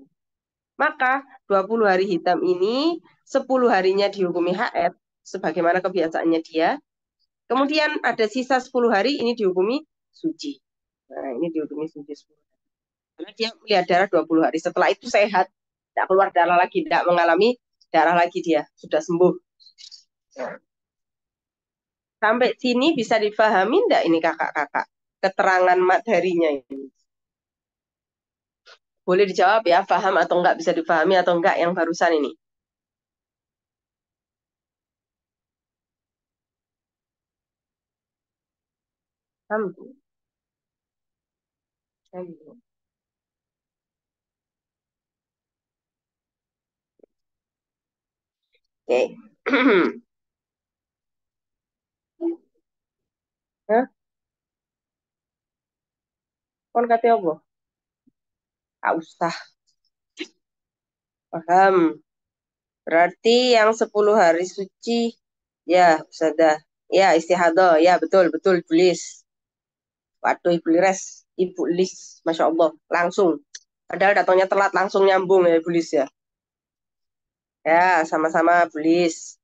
[SPEAKER 1] maka 20 hari hitam ini 10 harinya dihukumi haid sebagaimana kebiasaannya dia. Kemudian ada sisa 10 hari ini dihukumi suci. Nah, ini dihukumi suci 10 hari. Karena dia melihat darah 20 hari. Setelah itu sehat. Tidak keluar darah lagi. Tidak mengalami darah lagi dia. Sudah sembuh. Nah, sampai sini bisa difahami enggak ini kakak-kakak? Keterangan materinya ini. Boleh dijawab ya, paham atau enggak, bisa difahami atau enggak yang barusan ini. Paham? Oke. Hah? Kon kate apa? Gak usah. Paham. Berarti yang 10 hari suci, ya, sudah. Ya, istihadah. Ya, betul, betul, Iblis. Waduh, Iblis. Ibu Lis. Masya Allah. Langsung. Padahal datangnya telat, langsung nyambung ya, Iblis ya. Ya, sama-sama, Iblis.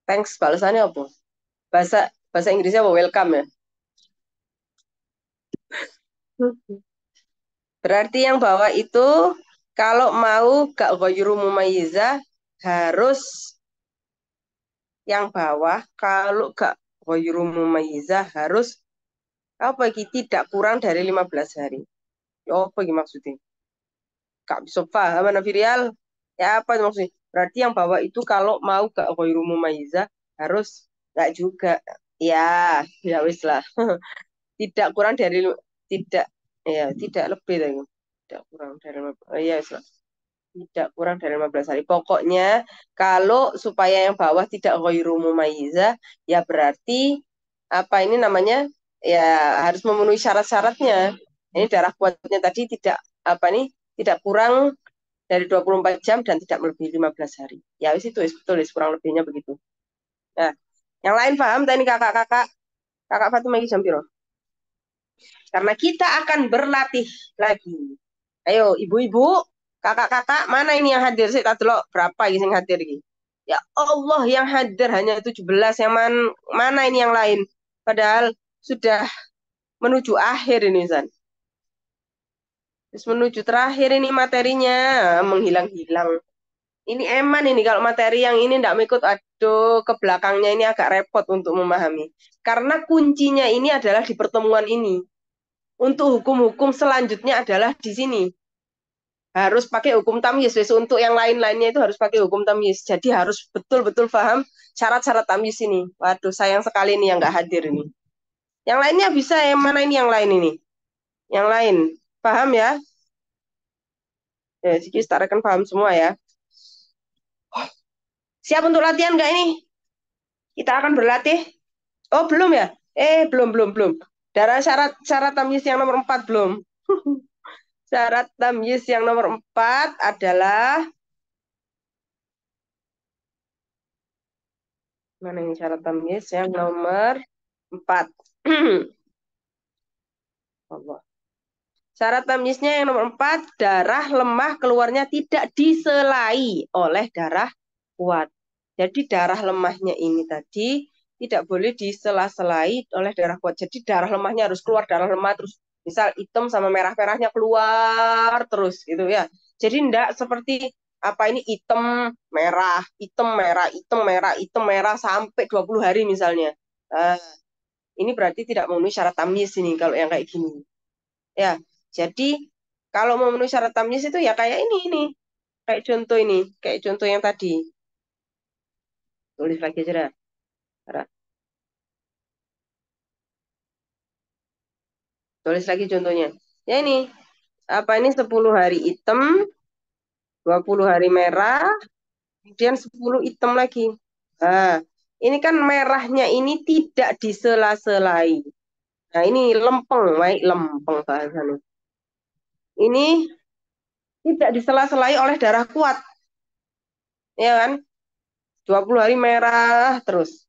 [SPEAKER 1] Thanks, balasannya apa? Bahasa bahasa Inggrisnya apa? Welcome ya. Berarti yang bawah itu kalau mau gak ghairu mumayyizah harus yang bawah, kalau gak ghairu mumayyizah harus apa iki tidak kurang dari 15 hari. Ya apa iki maksudnya? Gak bisa paham mana Virial? Ya apa itu maksudnya? Berarti yang bawah itu kalau mau gak ghairu mumayyizah harus gak juga. Ya, ya wis lah. Tidak kurang dari tidak ya tidak lebih dari tidak kurang dari ya wis lah. Tidak kurang dari 15 hari. Pokoknya kalau supaya yang bawah tidak ghairu mumayyizah ya berarti apa ini namanya ya harus memenuhi syarat-syaratnya. Ini darah kuatnya tadi tidak apa nih tidak kurang dari 24 jam dan tidak melebihi 15 hari. Ya wis itu wis betul wis kurang lebihnya begitu. Nah, yang lain paham tadi kakak-kakak? Kakak Fatima iki jam piro? Karena kita akan berlatih lagi. Ayo, ibu-ibu, kakak-kakak, mana ini yang hadir? Saya tak delok berapa ini yang hadir ini? Ya Allah, yang hadir hanya 17. Yang mana ini yang lain? Padahal sudah menuju akhir ini, Zan. Terus menuju terakhir ini materinya menghilang-hilang. Ini eman ini kalau materi yang ini tidak mengikut, aduh, ke belakangnya ini agak repot untuk memahami. Karena kuncinya ini adalah di pertemuan ini. Untuk hukum-hukum selanjutnya adalah di sini. Harus pakai hukum tamyiz. Untuk yang lain-lainnya itu harus pakai hukum tamyiz. Jadi harus betul-betul paham syarat-syarat tamyiz ini. Waduh, sayang sekali ini yang nggak hadir ini. Yang lainnya bisa, yang mana ini yang lain ini? Yang lain. Paham ya? Ya, jadi setarakan paham semua ya. Siap untuk latihan nggak ini? Kita akan berlatih. Oh, belum ya? Belum. Darah syarat syarat tamyiz yang nomor 4 belum. Syarat tamyiz yang nomor 4 adalah mana ini syarat tamyiz yang nomor 4. Allah. Syarat tamyiznya yang nomor 4, darah lemah keluarnya tidak diselai oleh darah kuat. Jadi darah lemahnya ini tadi tidak boleh disela-selai oleh darah kuat. Jadi darah lemahnya harus keluar, darah lemah terus misal hitam sama merah-merahnya keluar terus gitu ya. Jadi enggak seperti apa ini hitam merah, hitam merah, hitam merah, hitam merah sampai 20 hari misalnya. Nah, ini berarti tidak memenuhi syarat tamyiz ini kalau yang kayak gini. Ya, jadi kalau memenuhi syarat tamyiz itu ya kayak ini, kayak contoh yang tadi. Tulis lagi aja dah. Tulis lagi contohnya. Ya ini, apa ini 10 hari hitam, 20 hari merah, kemudian 10 hitam lagi. Nah, ini kan merahnya ini tidak disela-selai. Nah, ini lempeng, baik lempeng bahasanya. Ini tidak disela-selai oleh darah kuat, ya kan? 20 hari merah terus.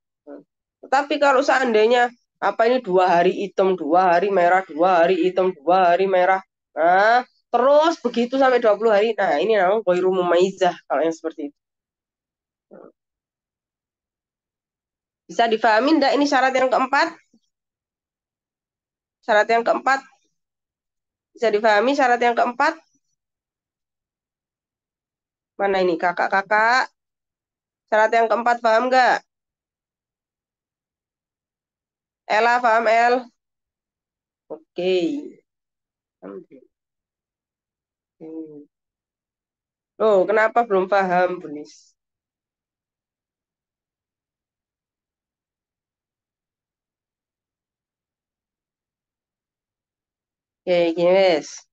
[SPEAKER 1] Tetapi kalau seandainya apa ini 2 hari hitam, 2 hari merah, 2 hari hitam, 2 hari merah. Nah, terus begitu sampai 20 hari. Nah, ini namanya ghairu mumaizah kalau yang seperti itu. Bisa difahami enggak ini syarat yang keempat? Syarat yang keempat bisa difahami syarat yang keempat? Mana ini kakak-kakak? Syarat yang keempat paham enggak? Ella paham El? Oke. Oh, kenapa belum paham, Bunis? Oke, gini wes.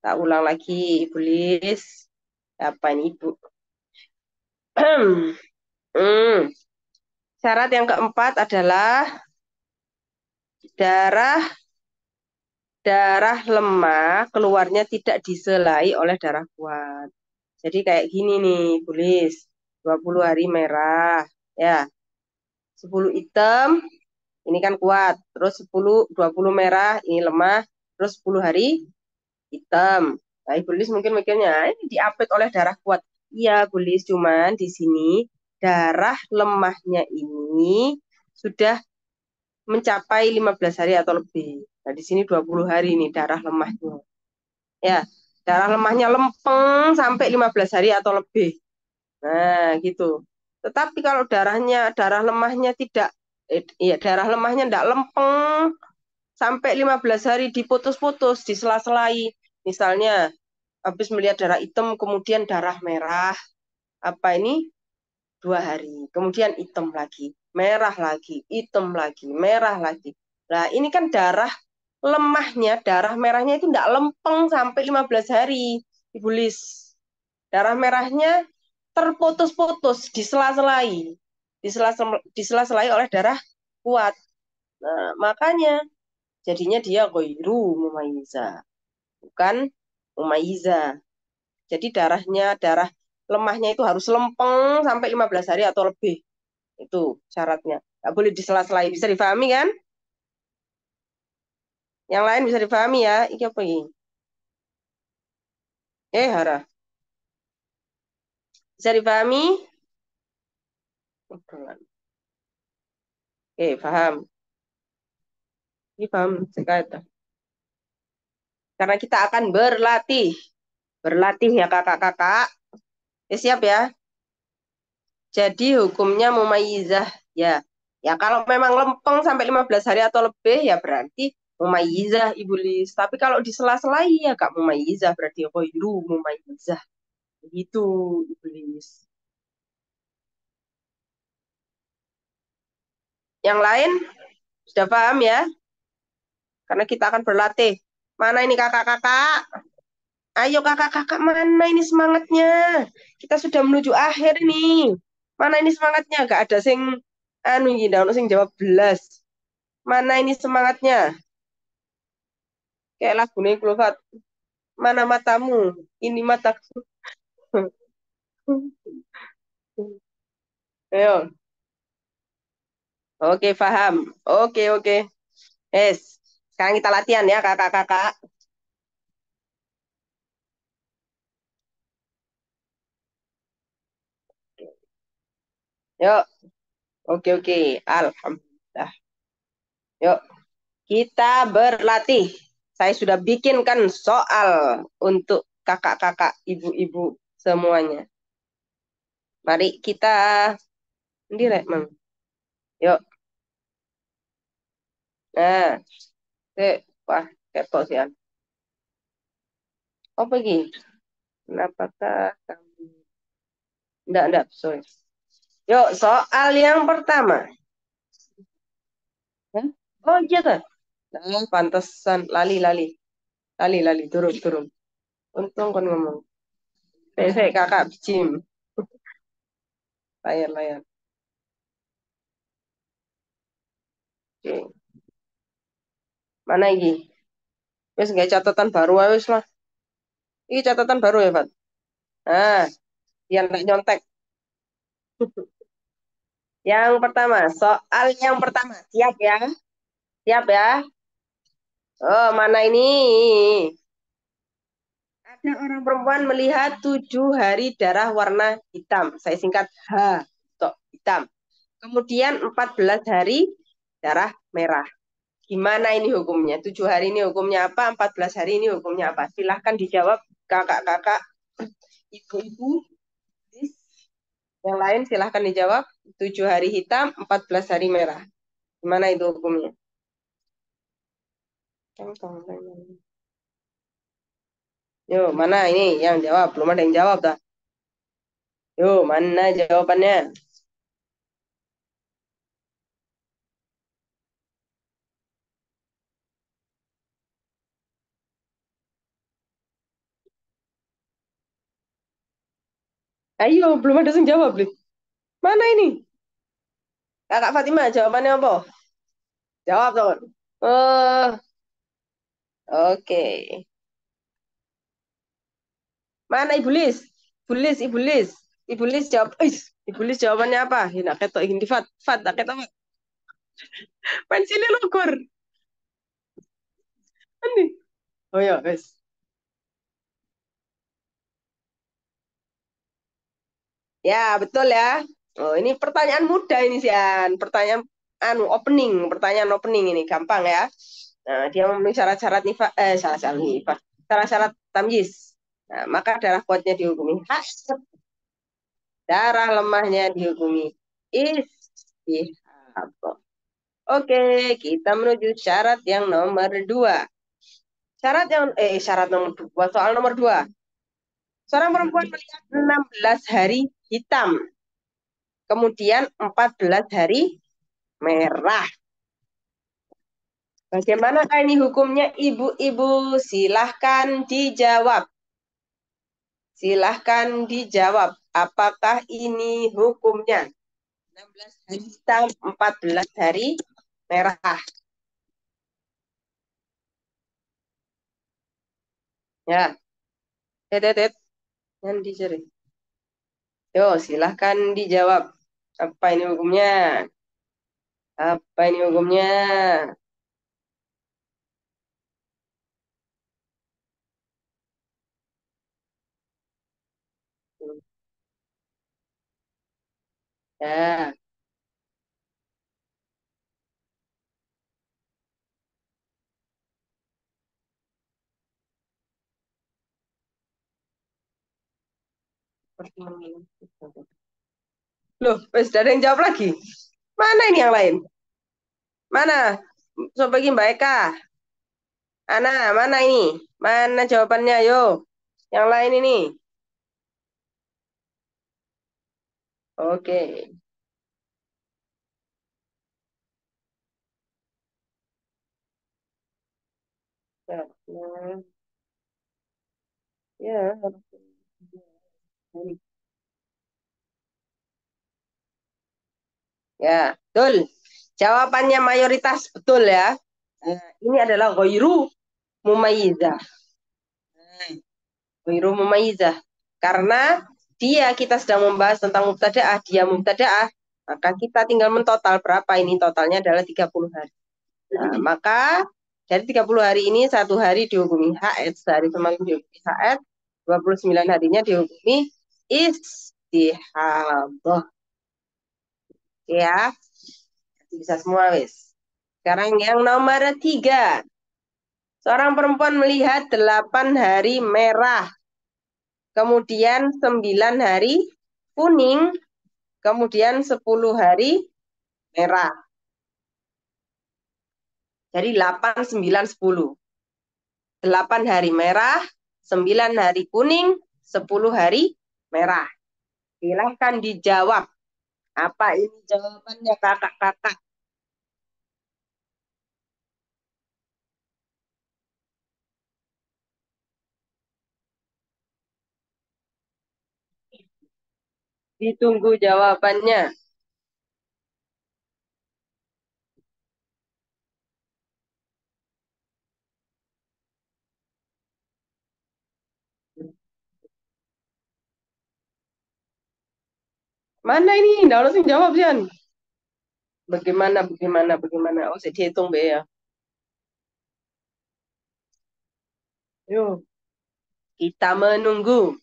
[SPEAKER 1] Tak ulang lagi, Iblis. Apa ini, Ibu? Hmm. Syarat yang keempat adalah darah darah lemah keluarnya tidak diselai oleh darah kuat. Jadi kayak gini nih, tulis 20 hari merah, ya. 10 hitam, ini kan kuat. Terus 20 merah, ini lemah. Terus 10 hari hitam. Nah, Ibulis mungkin mikirnya, ini diapit oleh darah kuat. Iya, Bulis, cuman di sini darah lemahnya ini sudah mencapai 15 hari atau lebih. Nah, di sini 20 hari ini darah lemahnya. Ya, darah lemahnya lempeng sampai 15 hari atau lebih. Nah, gitu. Tetapi kalau darah lemahnya tidak, ya darah lemahnya tidak lempeng sampai 15 hari diputus-putus, disela-selai. Misalnya, habis melihat darah hitam, kemudian darah merah. Apa ini? 2 hari. Kemudian hitam lagi, merah lagi, hitam lagi, merah lagi. Nah, ini kan darah lemahnya, darah merahnya itu tidak lempeng sampai 15 hari, Ibu Lis. Darah merahnya terputus-putus, disela-selai. Disela-selai oleh darah kuat. Nah, makanya jadinya dia ghairu mumayyiza, bukan mumayyiza. Jadi darah lemahnya itu harus lempeng sampai 15 hari atau lebih. Itu syaratnya. Nggak boleh disela-selai. Bisa difahami kan? Yang lain bisa dipahami ya. Iki apa ini? Hara. Bisa dipahami? Paham. Ini paham sekali. Karena kita akan berlatih. Berlatih ya kakak-kakak. Siap ya. Jadi hukumnya mumayyizah ya. Ya kalau memang lempeng sampai 15 hari atau lebih ya berarti mumayyizah ibulis. Tapi kalau di sela-sela ya Kak mumayyizah berarti ghairu mumayyizah. Gitu ibulis. Yang lain sudah paham ya? Karena kita akan berlatih. Mana ini kakak-kakak? Ayo kakak-kakak, mana ini semangatnya? Kita sudah menuju akhir ini. Mana ini semangatnya? Gak ada sing anu iki, ndak ono sing jawab belas. Mana ini semangatnya? Kayak lagu nih Kulfat. Mana matamu? Ini mataku. Ayo. Oke, paham. Oke, oke. Yes. Sekarang kita latihan ya kakak-kakak. Yuk. Oke, oke. Alhamdulillah. Yuk. Kita berlatih. Saya sudah bikinkan soal untuk kakak-kakak, ibu-ibu semuanya. Mari kita direk, Mang. Yuk. Nah, wah, kepo sih. Apa lagi? Kenapakah kamu? Enggak, sorry. Yuk, soal yang pertama. Hah? Oh iya kan? Nah, pantesan. Lali. Lali, turun. Untung kan ngomong. Saya kakak, Jim. Layar. Oke. Mana ini? Wes nggak catatan baru, wes lah. Ini catatan baru ya, Pak. Nah, yang nggak nyontek. Yang pertama, soal yang pertama. Siap ya? Siap ya? Oh, mana ini? Ada orang perempuan melihat 7 hari darah warna hitam. Saya singkat H. Tok, hitam. Kemudian 14 hari darah merah. Gimana ini hukumnya? 7 hari ini hukumnya apa? 14 hari ini hukumnya apa? Silahkan dijawab kakak-kakak, ibu-ibu. Yang lain silahkan dijawab. 7 hari hitam, 14 hari merah. Gimana itu hukumnya? Yo, mana ini yang jawab? Belum ada yang jawab dah. Yo, mana jawabannya? Ayo, belum ada yang jawab, Bli. Mana ini? Kakak Fatima, jawabannya apa? Jawab, teman. Oh, oke. Mana Ibu Lis? Ibu Lis jawab. Ibu Lis jawabannya apa? Nak ketok ini Fat, nak ketok. Pensilnya logor. Ini. Oh ya, guys. Ya, betul ya. Oh, ini pertanyaan mudah ini sih, An. Pertanyaan pertanyaan opening ini gampang ya. Nah, dia memenuhi syarat-syarat syarat-syarat nifah, syarat-syarat tamyiz. Nah, maka darah kuatnya dihukumi haid, darah lemahnya dihukumi istihab. Oke, kita menuju syarat yang nomor dua. Syarat nomor dua, soal nomor dua. Seorang perempuan melihat 16 hari hitam, kemudian 14 hari merah. Bagaimana ini hukumnya ibu-ibu? Silahkan dijawab. Silahkan dijawab. Apakah ini hukumnya? 16 hari hitam, 14 hari merah. Ya, tetet, yang dicari. Yo, silahkan dijawab. Apa ini hukumnya? Apa ini hukumnya? Ya. Loh, wes ada yang jawab lagi. Mana ini yang lain? Mana? Coba bagi Mbak Eka. Ana, mana ini? Mana jawabannya? Yo, yang lain ini. Oke. Ya, ya. Ya, betul. Jawabannya mayoritas betul ya. Ini adalah ghairu mumayyizah. Ghairu mumayyizah. Karena kita sedang membahas tentang mubtada'ah, dia mubtada'ah, maka kita tinggal mentotal berapa ini totalnya adalah 30 hari. Nah, maka dari 30 hari ini satu hari dihukumi haid, sehari semalam dihukumi haid, 29 harinya dihukumi istihadah. Ya, bisa semua wis. Sekarang yang nomor 3. Seorang perempuan melihat 8 hari merah, kemudian 9 hari kuning, kemudian 10 hari merah. Jadi 8, 9, 10. 8 hari merah, 9 hari kuning, 10 hari merah. Silahkan dijawab. Apa ini jawabannya kakak-kakak? Ditunggu jawabannya. Mana ini? Nggak langsung jawab, Jan. Bagaimana, bagaimana, bagaimana? Oh, saya dihitung, Be, ya. Yuk, kita menunggu.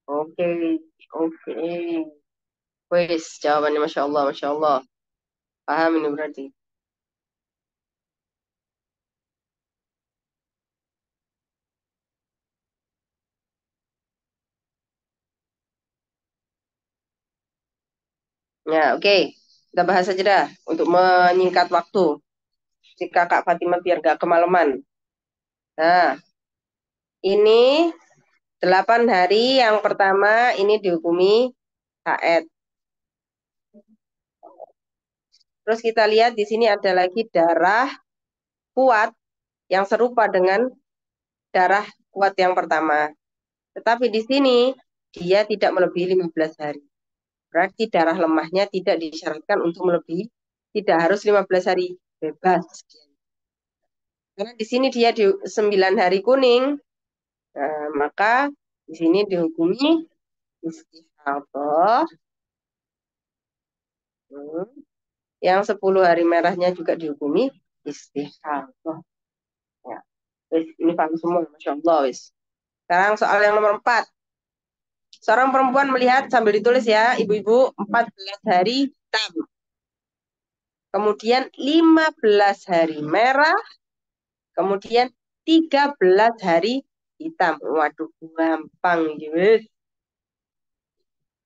[SPEAKER 1] Oke, oke. Wes, jawabannya Masya Allah, Masya Allah. Paham ini berarti. Ya, oke. Kita bahas aja dah untuk menyingkat waktu. Si kakak Fatima biar gak kemalaman. Nah, ini 8 hari yang pertama ini dihukumi haid. Terus kita lihat di sini ada lagi darah kuat yang serupa dengan darah kuat yang pertama. Tetapi di sini dia tidak melebihi 15 hari. Berarti darah lemahnya tidak disyaratkan untuk melebihi, tidak harus 15 hari, bebas. Karena di sini dia di 9 hari kuning, nah, maka di sini dihukumi istihadah. Hmm. Yang 10 hari merahnya juga dihukumi istihadah. Ya. Wis, ini paham semua, Masya Allah. Wis. Sekarang soal yang nomor 4. Seorang perempuan melihat, sambil ditulis ya, ibu-ibu, 14 hari hitam. Kemudian 15 hari merah, kemudian 13 hari hitam. Waduh, gampang. Yes.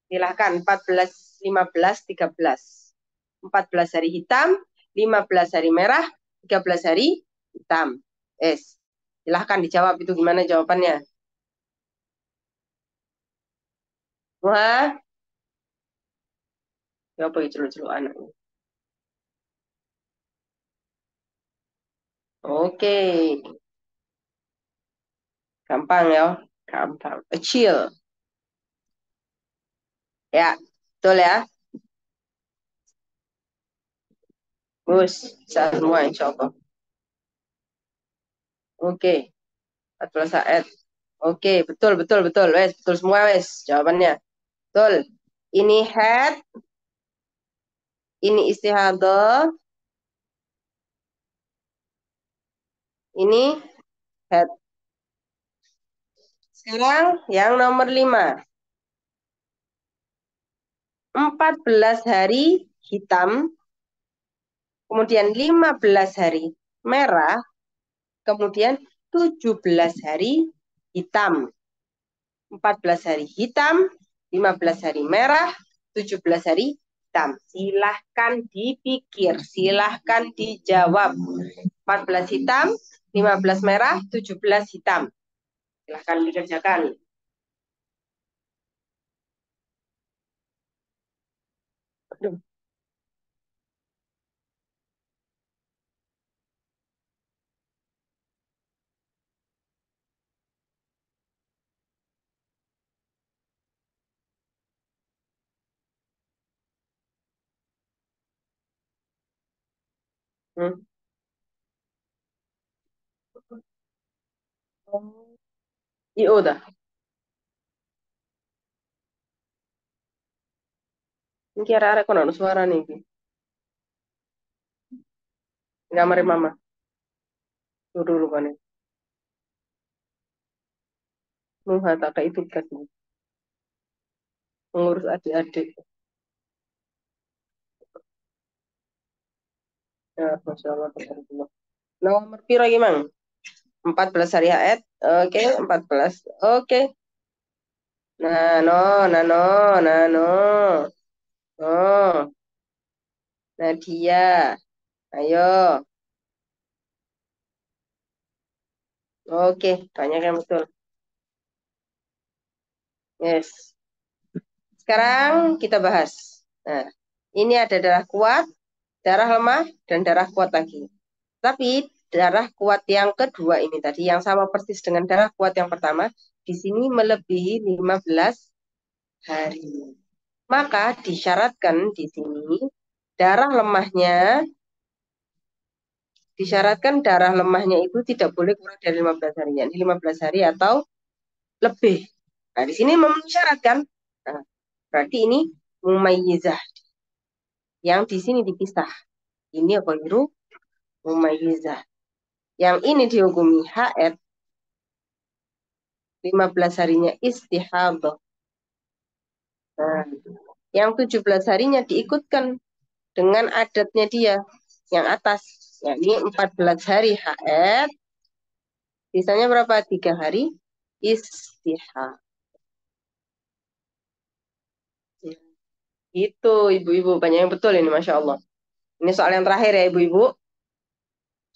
[SPEAKER 1] Silahkan 14, 15, 13. 14 hari hitam, 15 hari merah, 13 hari hitam. Es. Silahkan dijawab itu gimana jawabannya. Wah, apa itu celuk anaknya. Oke, gampang ya. Gampang. Kecil. Ya, betul ya. Gus, bisa semua insya Allah. Oke, 14 saat. Oke, betul, betul, betul. Wes, betul semua wes jawabannya. Betul. Ini head, ini istihadah, ini head. Sekarang yang nomor 5. 14 hari hitam, kemudian 15 hari merah, kemudian 17 hari hitam. 14 hari hitam, 15 hari merah, 17 hari hitam. Silahkan dipikir, silahkan dijawab. 14 hitam, 15 merah, 17 hitam. Silahkan dikerjakan. Aduh. Hmm. IO dah. Ini kira arek kono suara nih. Gambar mama. Tuh dulu kan. Nuha tak kayak itu kasih. Mengurus adik-adik. Ya, Masya Allah. Tabarakallah. Nomor piro gimang? 14 hari haid. Oke, 14. Oke. Nah, no, nah, no, nah, no. Oh, Nadia. Ayo. Oke, banyak yang betul. Yes. Sekarang kita bahas. Nah, ini ada darah kuat, darah lemah, dan darah kuat lagi. Tapi darah kuat yang kedua ini tadi, yang sama persis dengan darah kuat yang pertama, di sini melebihi 15 hari. Maka disyaratkan di sini darah lemahnya, disyaratkan darah lemahnya itu tidak boleh kurang dari 15 hari. Yani 15 hari atau lebih. Nah, di sini memenuhi syarat kan? Nah, berarti ini mumayyizah. Yang di sini dipisah. Ini ghairu mumayyizah. Yang ini dihukumi haid, 15 harinya istihadah. Nah, yang 17 harinya diikutkan dengan adatnya dia yang atas, yakni 14 hari haid, sisanya berapa? 3 hari istihad. Itu ibu-ibu banyak yang betul ini, Masya Allah. Ini soal yang terakhir ya ibu-ibu.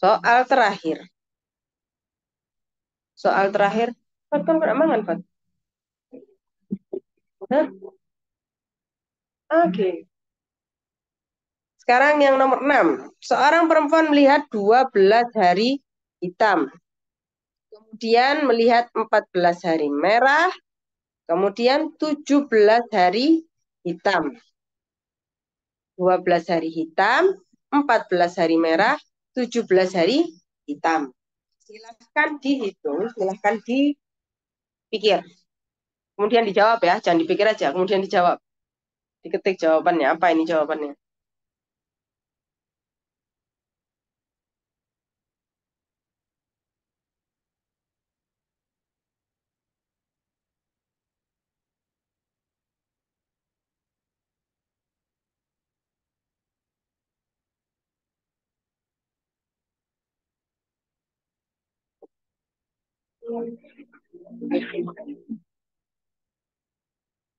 [SPEAKER 1] Soal terakhir. Soal terakhir. Fat, kan kena mangan, Fat? Hah? Oke. Sekarang yang nomor 6. Seorang perempuan melihat 12 hari hitam. Kemudian melihat 14 hari merah. Kemudian 17 hari hitam. 12 hari hitam, 14 hari merah, 17 hari hitam. Silahkan dihitung, silahkan dipikir. Kemudian dijawab ya, jangan dipikir aja, kemudian dijawab. Diketik jawabannya, apa ini jawabannya.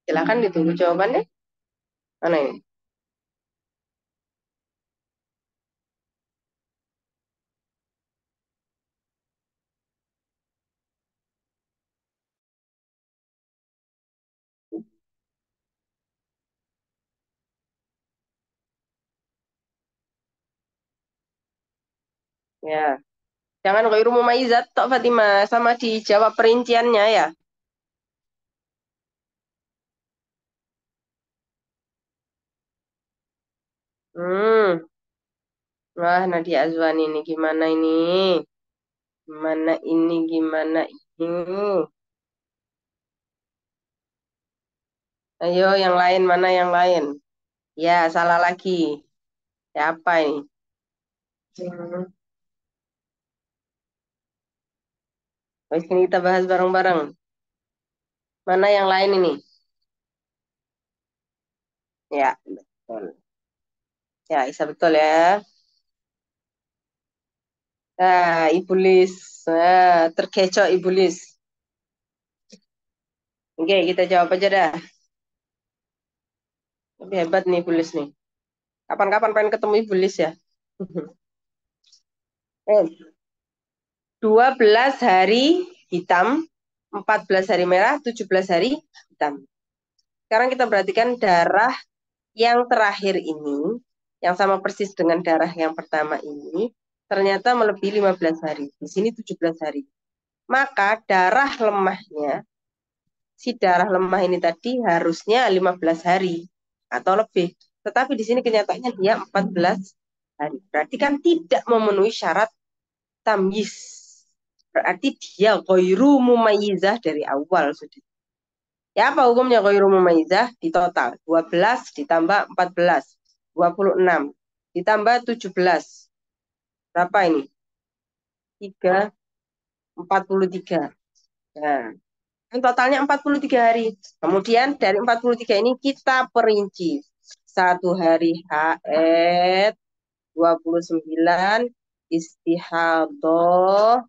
[SPEAKER 1] Silahkan ditunggu jawabannya. Mana ini? Ya, jangan ghairu mumayyizat tok Fatimah, sama dijawab perinciannya ya. Hmm. Wah, Nadia Azwani ini gimana ini? Gimana ini? Gimana ini? Ayo, yang lain mana yang lain? Ya, salah lagi. Siapa ini? Hmm. Wes, ini kita bahas bareng-bareng. Mana yang lain ini? Ya, betul. Ya, Isa betul ya. Nah, Ibulis. Nah, terkecoh Ibulis. Oke, kita jawab aja dah. Tapi hebat nih Ibulis nih. Kapan-kapan pengen ketemu Ibulis ya. 12 hari hitam, 14 hari merah, 17 hari hitam. Sekarang kita perhatikan darah yang terakhir ini, yang sama persis dengan darah yang pertama ini, ternyata melebihi 15 hari. Di sini 17 hari. Maka darah lemahnya, si darah lemah ini tadi harusnya 15 hari atau lebih. Tetapi di sini kenyataannya dia 14 hari. Berarti kan tidak memenuhi syarat tamyiz. Berarti dia ghairu mumayyizah dari awal sudah. Ya apa hukumnya ghairu mumayyizah? Di total 12 ditambah 14, 26 ditambah 17. Berapa ini? 3, 43. Nah, kan totalnya 43 hari. Kemudian dari 43 ini kita perinci. Satu hari haid, 29 istihadah.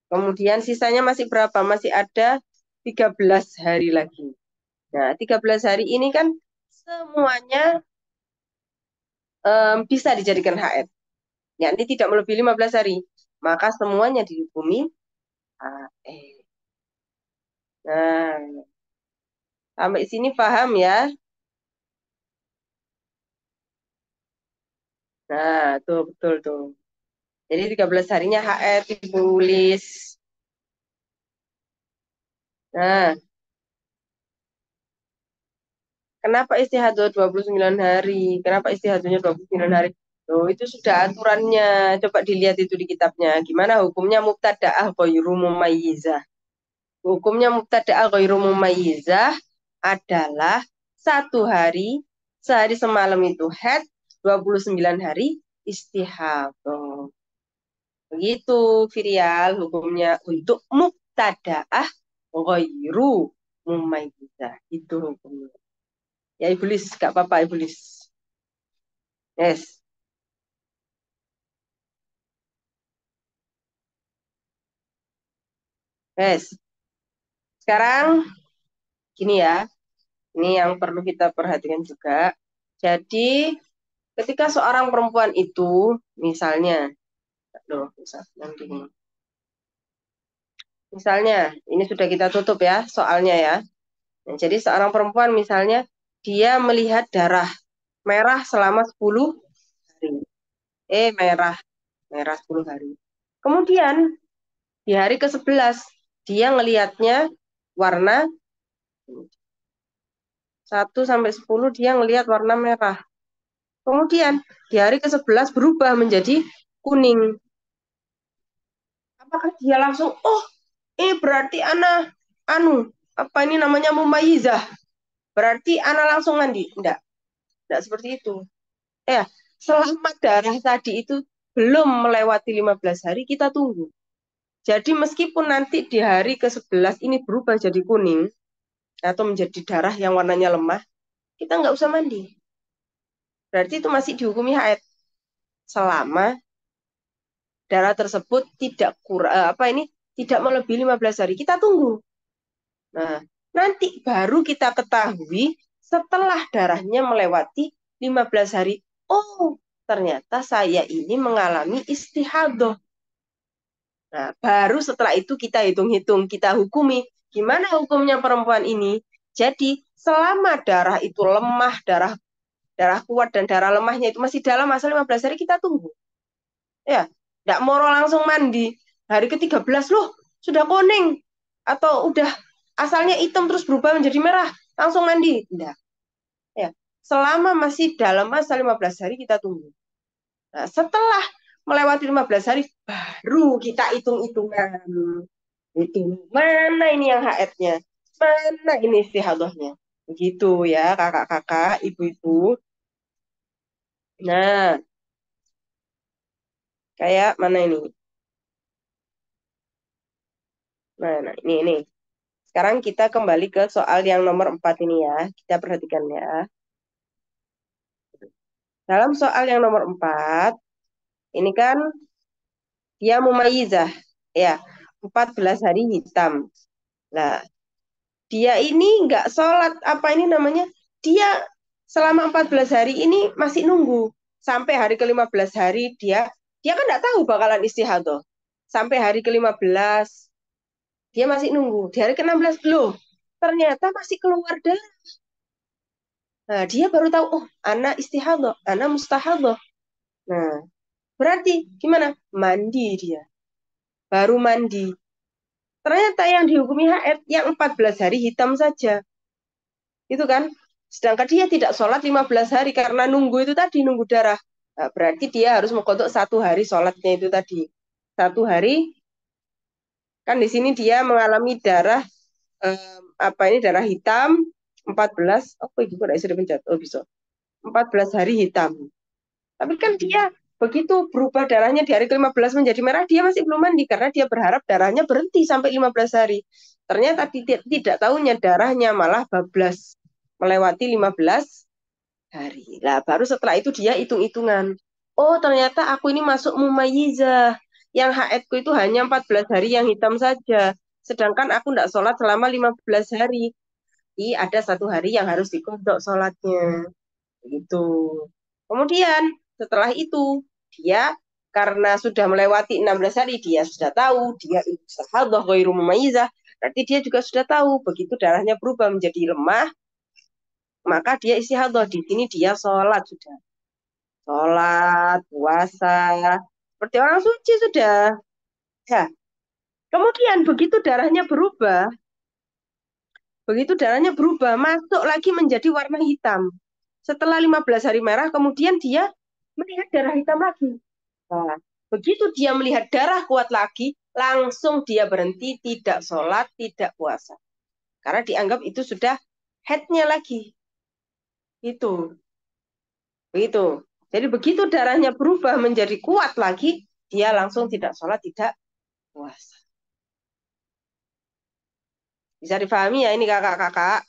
[SPEAKER 1] Kemudian sisanya masih berapa? Masih ada 13 hari lagi. Nah, 13 hari ini kan semuanya bisa dijadikan haid. Yakni tidak melebihi 15 hari. Maka semuanya dihukumi haid. Nah, sampai sini paham ya? Nah, tuh betul tuh. Jadi 13 harinya haid ditulis. Nah, kenapa istihadah 29 hari? Kenapa istihadahnya 29 hari? Loh, itu sudah aturannya. Coba dilihat itu di kitabnya. Gimana hukumnya mubtada'ah ghairu mumayyizah? Hukumnya mubtada'ah ghairu mumayyizah adalah satu hari, sehari semalam itu haid, 29 hari istihadah. Begitu, Firial, hukumnya untuk mubtada'ah ghairu mumayyizah. Itu hukumnya. Ya, Ibulis, gak apa-apa, Ibulis. Yes, yes. Sekarang, gini ya, ini yang perlu kita perhatikan juga. Jadi, ketika seorang perempuan itu, misalnya, loh, misalnya, ini sudah kita tutup ya, soalnya ya. Nah, jadi, seorang perempuan misalnya, dia melihat darah merah selama 10 hari. Merah, merah 10 hari. Kemudian, di hari ke-11, dia ngelihatnya warna 1 sampai 10 dia ngelihat warna merah. Kemudian di hari ke-11 berubah menjadi kuning. Apakah dia langsung, oh, berarti ana anu, apa ini namanya mumayizah. Berarti ana langsung mandi. Enggak seperti itu. Ya, selama darah tadi itu belum melewati 15 hari kita tunggu. Jadi meskipun nanti di hari ke-11 ini berubah jadi kuning atau menjadi darah yang warnanya lemah, kita nggak usah mandi. Berarti itu masih dihukumi haid selama darah tersebut tidak apa ini tidak melebihi 15 hari. Kita tunggu. Nah, nanti baru kita ketahui setelah darahnya melewati 15 hari. Oh, ternyata saya ini mengalami istihadah. Nah, baru setelah itu kita hitung-hitung, kita hukumi gimana hukumnya perempuan ini. Jadi, selama darah itu lemah, darah darah kuat dan darah lemahnya itu masih dalam masa 15 hari kita tunggu. Ya, tidak moro langsung mandi. Hari ke-13 loh, sudah kuning. Atau udah asalnya hitam terus berubah menjadi merah, langsung mandi. Tidak. Ya, selama masih dalam masa 15 hari kita tunggu. Nah, setelah melewati 15 hari, baru kita hitung-hitungan. Itu mana ini yang haidnya? Mana ini istihadahnya? Begitu ya, kakak-kakak, ibu-ibu. Nah, kayak mana ini? Nah, ini. Sekarang kita kembali ke soal yang nomor 4 ini ya. Kita perhatikan ya. Dalam soal yang nomor 4, ini kan dia mumayyizah. Ya, 14 hari hitam. Nah, dia ini nggak sholat, apa ini namanya? Dia selama 14 hari ini masih nunggu. Sampai hari ke-15 hari dia kan nggak tahu bakalan istihadah. Sampai hari ke-15 dia masih nunggu. Di hari ke-16 loh, ternyata masih keluar darah. Nah, dia baru tahu, oh, anak istihadah, anak mustahadah. Nah, berarti gimana? Mandi dia. Baru mandi. Ternyata yang dihukumi haid yang 14 hari hitam saja. Itu kan? Sedangkan dia tidak sholat 15 hari karena nunggu itu tadi, nunggu darah. Nah, berarti dia harus mengkodok 1 hari sholatnya itu tadi. 1 hari, kan di sini dia mengalami darah, apa ini, darah hitam 14, oh itu kok sudah pencet, oh bisa. 14 hari hitam. Tapi kan dia begitu berubah darahnya di hari ke-15 menjadi merah, dia masih belum mandi karena dia berharap darahnya berhenti sampai 15 hari. Ternyata tidak tahunya darahnya malah bablas melewati 15 hari. Lah baru setelah itu dia hitung-hitungan. Oh, ternyata aku ini masuk mumayyizah. Yang haidku itu hanya 14 hari yang hitam saja. Sedangkan aku tidak sholat selama 15 hari. Jadi ada 1 hari yang harus dikodok sholatnya. Gitu. Kemudian setelah itu dia karena sudah melewati 16 hari dia sudah tahu dia istihadah ghairu mumayyizah. Berarti dia juga sudah tahu begitu darahnya berubah menjadi lemah, maka dia istihadah. Di sini dia sholat sudah. Sholat, puasa, seperti orang suci sudah. Ya. Kemudian begitu darahnya berubah, masuk lagi menjadi warna hitam. Setelah 15 hari merah, kemudian dia melihat darah hitam lagi. Nah, begitu dia melihat darah kuat lagi, langsung dia berhenti, tidak sholat, tidak puasa. Karena dianggap itu sudah headnya lagi. Itu, begitu. Jadi begitu darahnya berubah menjadi kuat lagi, dia langsung tidak sholat, tidak puasa. Bisa difahami ya ini kakak-kakak.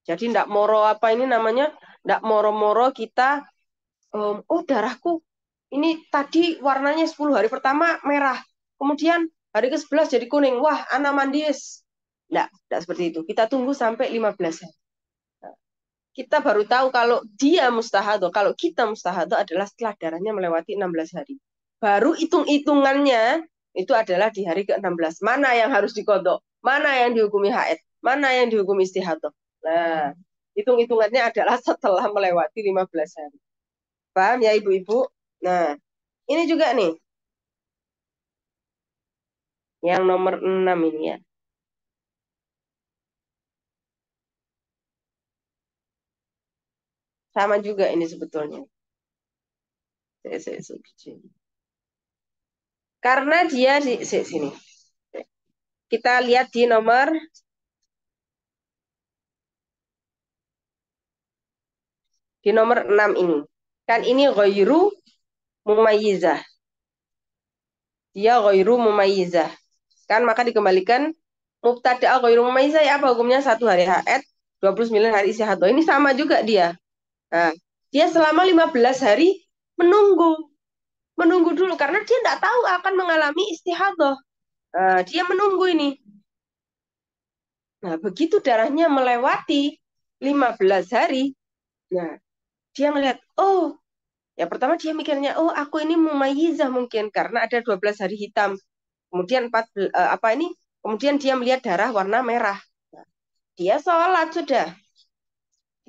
[SPEAKER 1] Jadi ndak moro apa ini namanya, ndak moro-moro kita, oh darahku ini tadi warnanya 10 hari pertama merah, kemudian hari ke-11 jadi kuning, wah anak mandis. Ndak seperti itu. Kita tunggu sampai 15 hari. Kita baru tahu kalau dia mustahadah, kalau kita mustahadah adalah setelah darahnya melewati 16 hari. Baru hitung-hitungannya itu adalah di hari ke-16. Mana yang harus dikodok? Mana yang dihukumi haid? Mana yang dihukumi istihadah? Nah, hitung-hitungannya adalah setelah melewati 15 hari. Paham ya ibu-ibu? Nah, ini juga nih, yang nomor 6 ini ya. Sama juga ini sebetulnya. Karena dia di sini. Kita lihat di nomor 6 ini. Kan ini ghairu mumayyizah. Dia ghairu mumayyizah. Kan maka dikembalikan mubtada ghairu mumayyizah ya apa hukumnya? 1 hari haid, 29 hari istihadah. Ini sama juga dia. Nah, dia selama 15 hari menunggu. Menunggu dulu karena dia tidak tahu akan mengalami istihadah. Nah, dia menunggu ini. Nah, begitu darahnya melewati 15 hari, nah, dia melihat, oh, ya pertama dia mikirnya, oh, aku ini mumayyizah mungkin karena ada 12 hari hitam. Kemudian apa ini? Kemudian dia melihat darah warna merah. Nah, dia sholat sudah.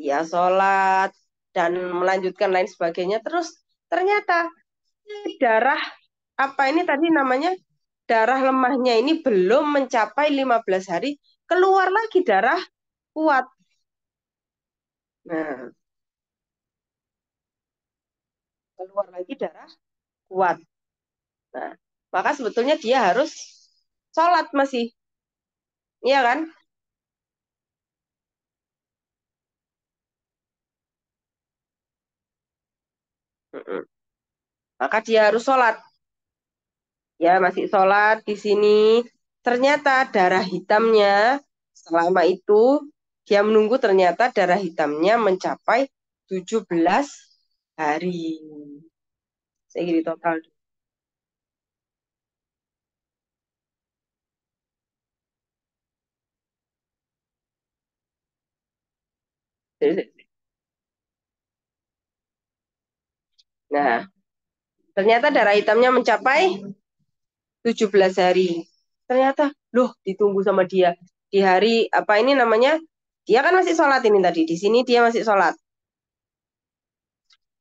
[SPEAKER 1] Dia sholat dan melanjutkan lain sebagainya. Terus ternyata darah apa ini tadi namanya? Darah lemahnya ini belum mencapai 15 hari, keluar lagi darah kuat. Nah, keluar lagi darah kuat. Nah, maka sebetulnya dia harus sholat masih, iya kan? Mm-mm. Maka dia harus sholat. Ya, masih sholat di sini. Ternyata darah hitamnya selama itu dia menunggu ternyata darah hitamnya mencapai 17 hari. Saya gini total. Nah, ternyata darah hitamnya mencapai 17 hari. Ternyata, loh, ditunggu sama dia. Di hari, apa ini namanya? Dia kan masih sholat ini tadi. Di sini dia masih sholat.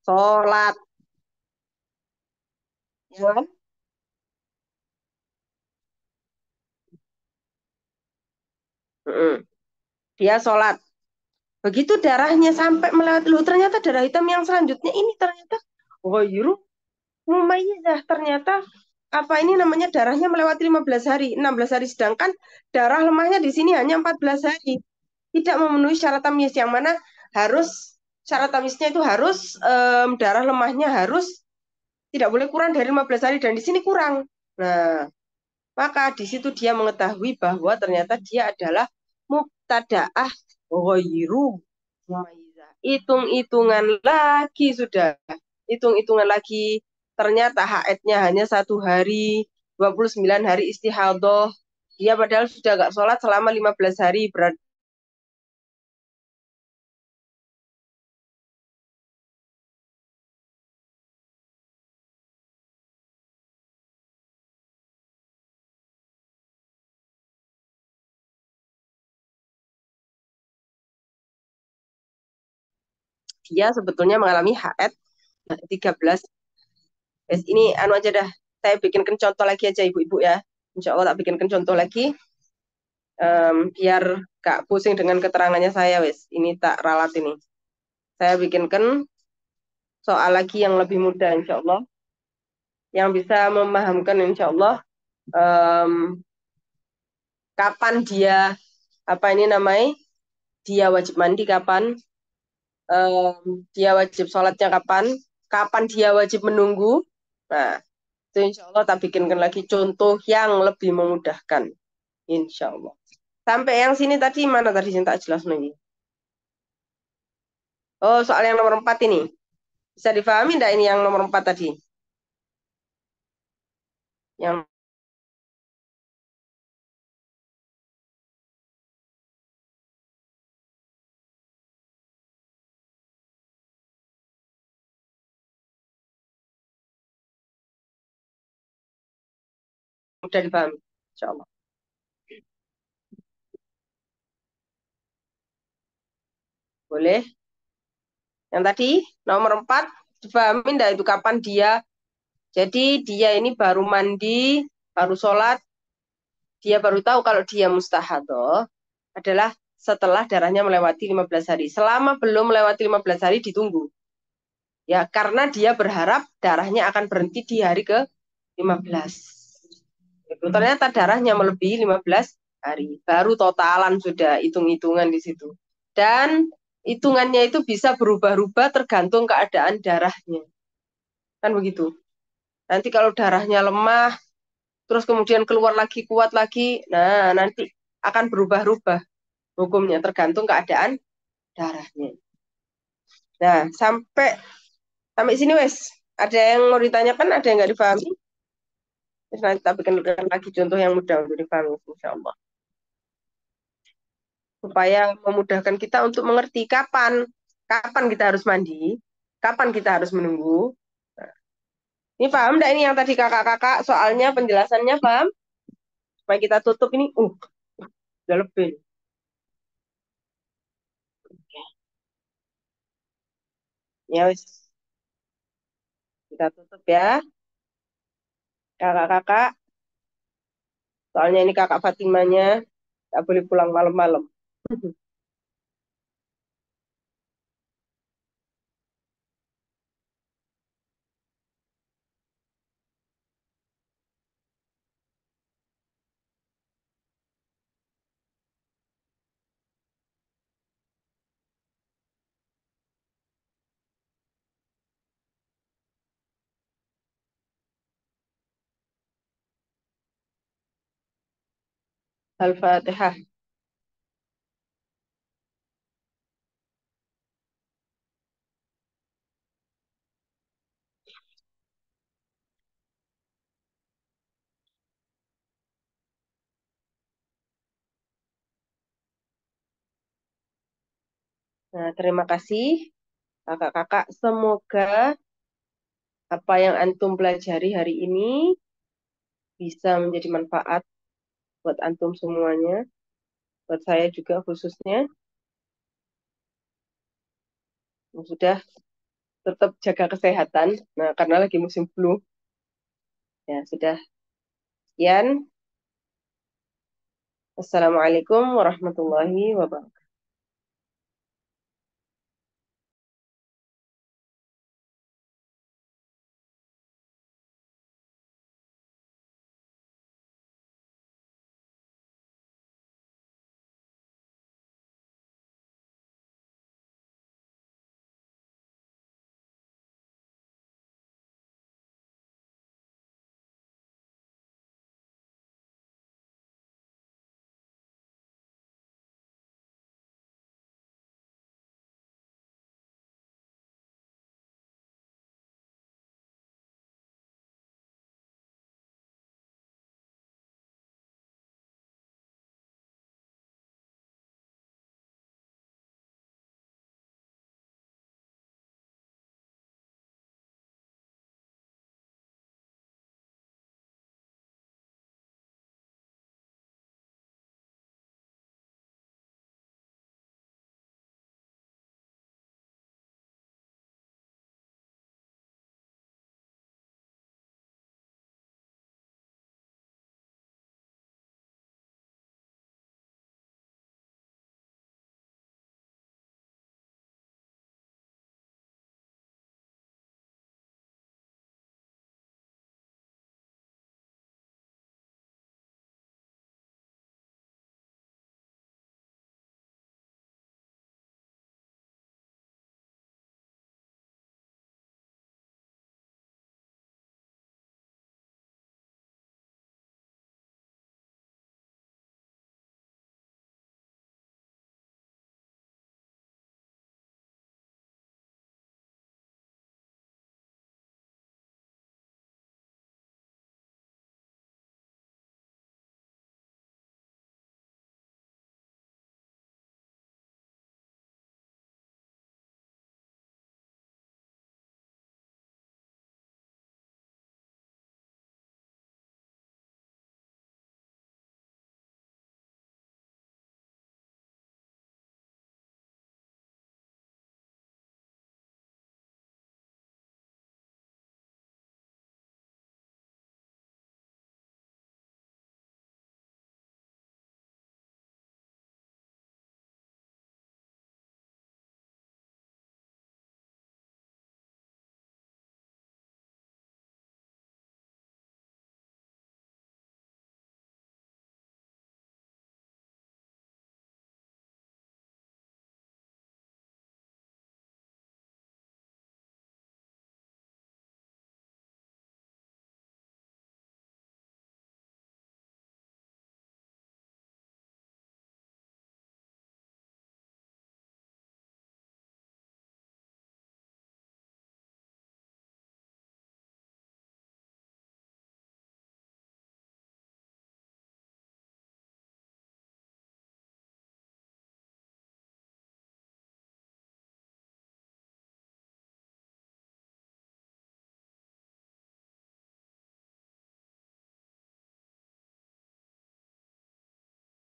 [SPEAKER 1] Sholat. Ya kan? Mm-mm. Dia sholat. Begitu darahnya sampai melewati, loh, ternyata darah hitam yang selanjutnya ini ternyata, oh, Mumayyizah ternyata apa ini namanya darahnya melewati 15 hari, 16 hari sedangkan darah lemahnya di sini hanya 14 hari. Tidak memenuhi syarat tamyiz yang mana harus syarat tamyiznya itu harus darah lemahnya harus tidak boleh kurang dari 15 hari dan di sini kurang. Nah, maka di situ dia mengetahui bahwa ternyata dia adalah mubtadaah ghairu mumayyizah. Hitung-hitungan lagi sudah. Hitung-hitungan lagi. Ternyata haidnya hanya 1 hari, 29 hari istihadah. Dia padahal sudah gak sholat selama 15 hari. Berarti dia sebetulnya mengalami haid 13. Ini anu aja dah. Saya bikinkan contoh lagi aja ibu-ibu ya. Insya Allah tak bikinkan contoh lagi. Biar gak pusing dengan keterangannya saya wes. Ini tak ralat ini. Saya bikinkan soal lagi yang lebih mudah insya Allah. Yang bisa memahamkan insya Allah kapan dia apa ini namanya dia wajib mandi kapan, dia wajib sholatnya kapan, kapan dia wajib menunggu. Nah, itu insya Allah tak bikinkan lagi contoh yang lebih memudahkan. Insya Allah. Sampai yang sini tadi mana tadi yang tak jelas lagi? Oh, soal yang nomor 4 ini. Bisa difahami enggak ini yang nomor 4 tadi? Yang mudah difahami. Insya Allah. Boleh. Yang tadi, nomor 4 difahami enggak itu kapan dia. Jadi dia ini baru mandi, baru sholat, dia baru tahu kalau dia mustahadah adalah setelah darahnya melewati 15 hari. Selama belum melewati 15 hari ditunggu. Ya, karena dia berharap darahnya akan berhenti di hari ke-15. Itu ternyata darahnya melebihi 15 hari. Baru totalan sudah hitung-hitungan di situ. Dan hitungannya itu bisa berubah-ubah tergantung keadaan darahnya. Kan begitu. Nanti kalau darahnya lemah, terus kemudian keluar lagi, kuat lagi, nah nanti akan berubah-ubah hukumnya tergantung keadaan darahnya. Nah, sampai sampai sini wes. Ada yang mau ditanyakan, ada yang nggak dipahami? Terus nanti kita bikin lagi contoh yang mudah untuk dipahami, insya Allah. Supaya memudahkan kita untuk mengerti kapan kita harus mandi, kapan kita harus menunggu. Nah, ini paham enggak ini yang tadi kakak-kakak soalnya penjelasannya paham? Supaya kita tutup ini, udah lebih. Ya wes, kita tutup ya, kakak-kakak. Soalnya ini kakak Fatimanya nggak boleh pulang malam-malam. Al-Fatihah. Nah, terima kasih kakak-kakak. Semoga apa yang antum pelajari hari ini bisa menjadi manfaat buat antum semuanya, buat saya juga khususnya. Sudah tetap jaga kesehatan. Nah, karena lagi musim flu. Ya, sudah. Sekian. Assalamualaikum warahmatullahi wabarakatuh.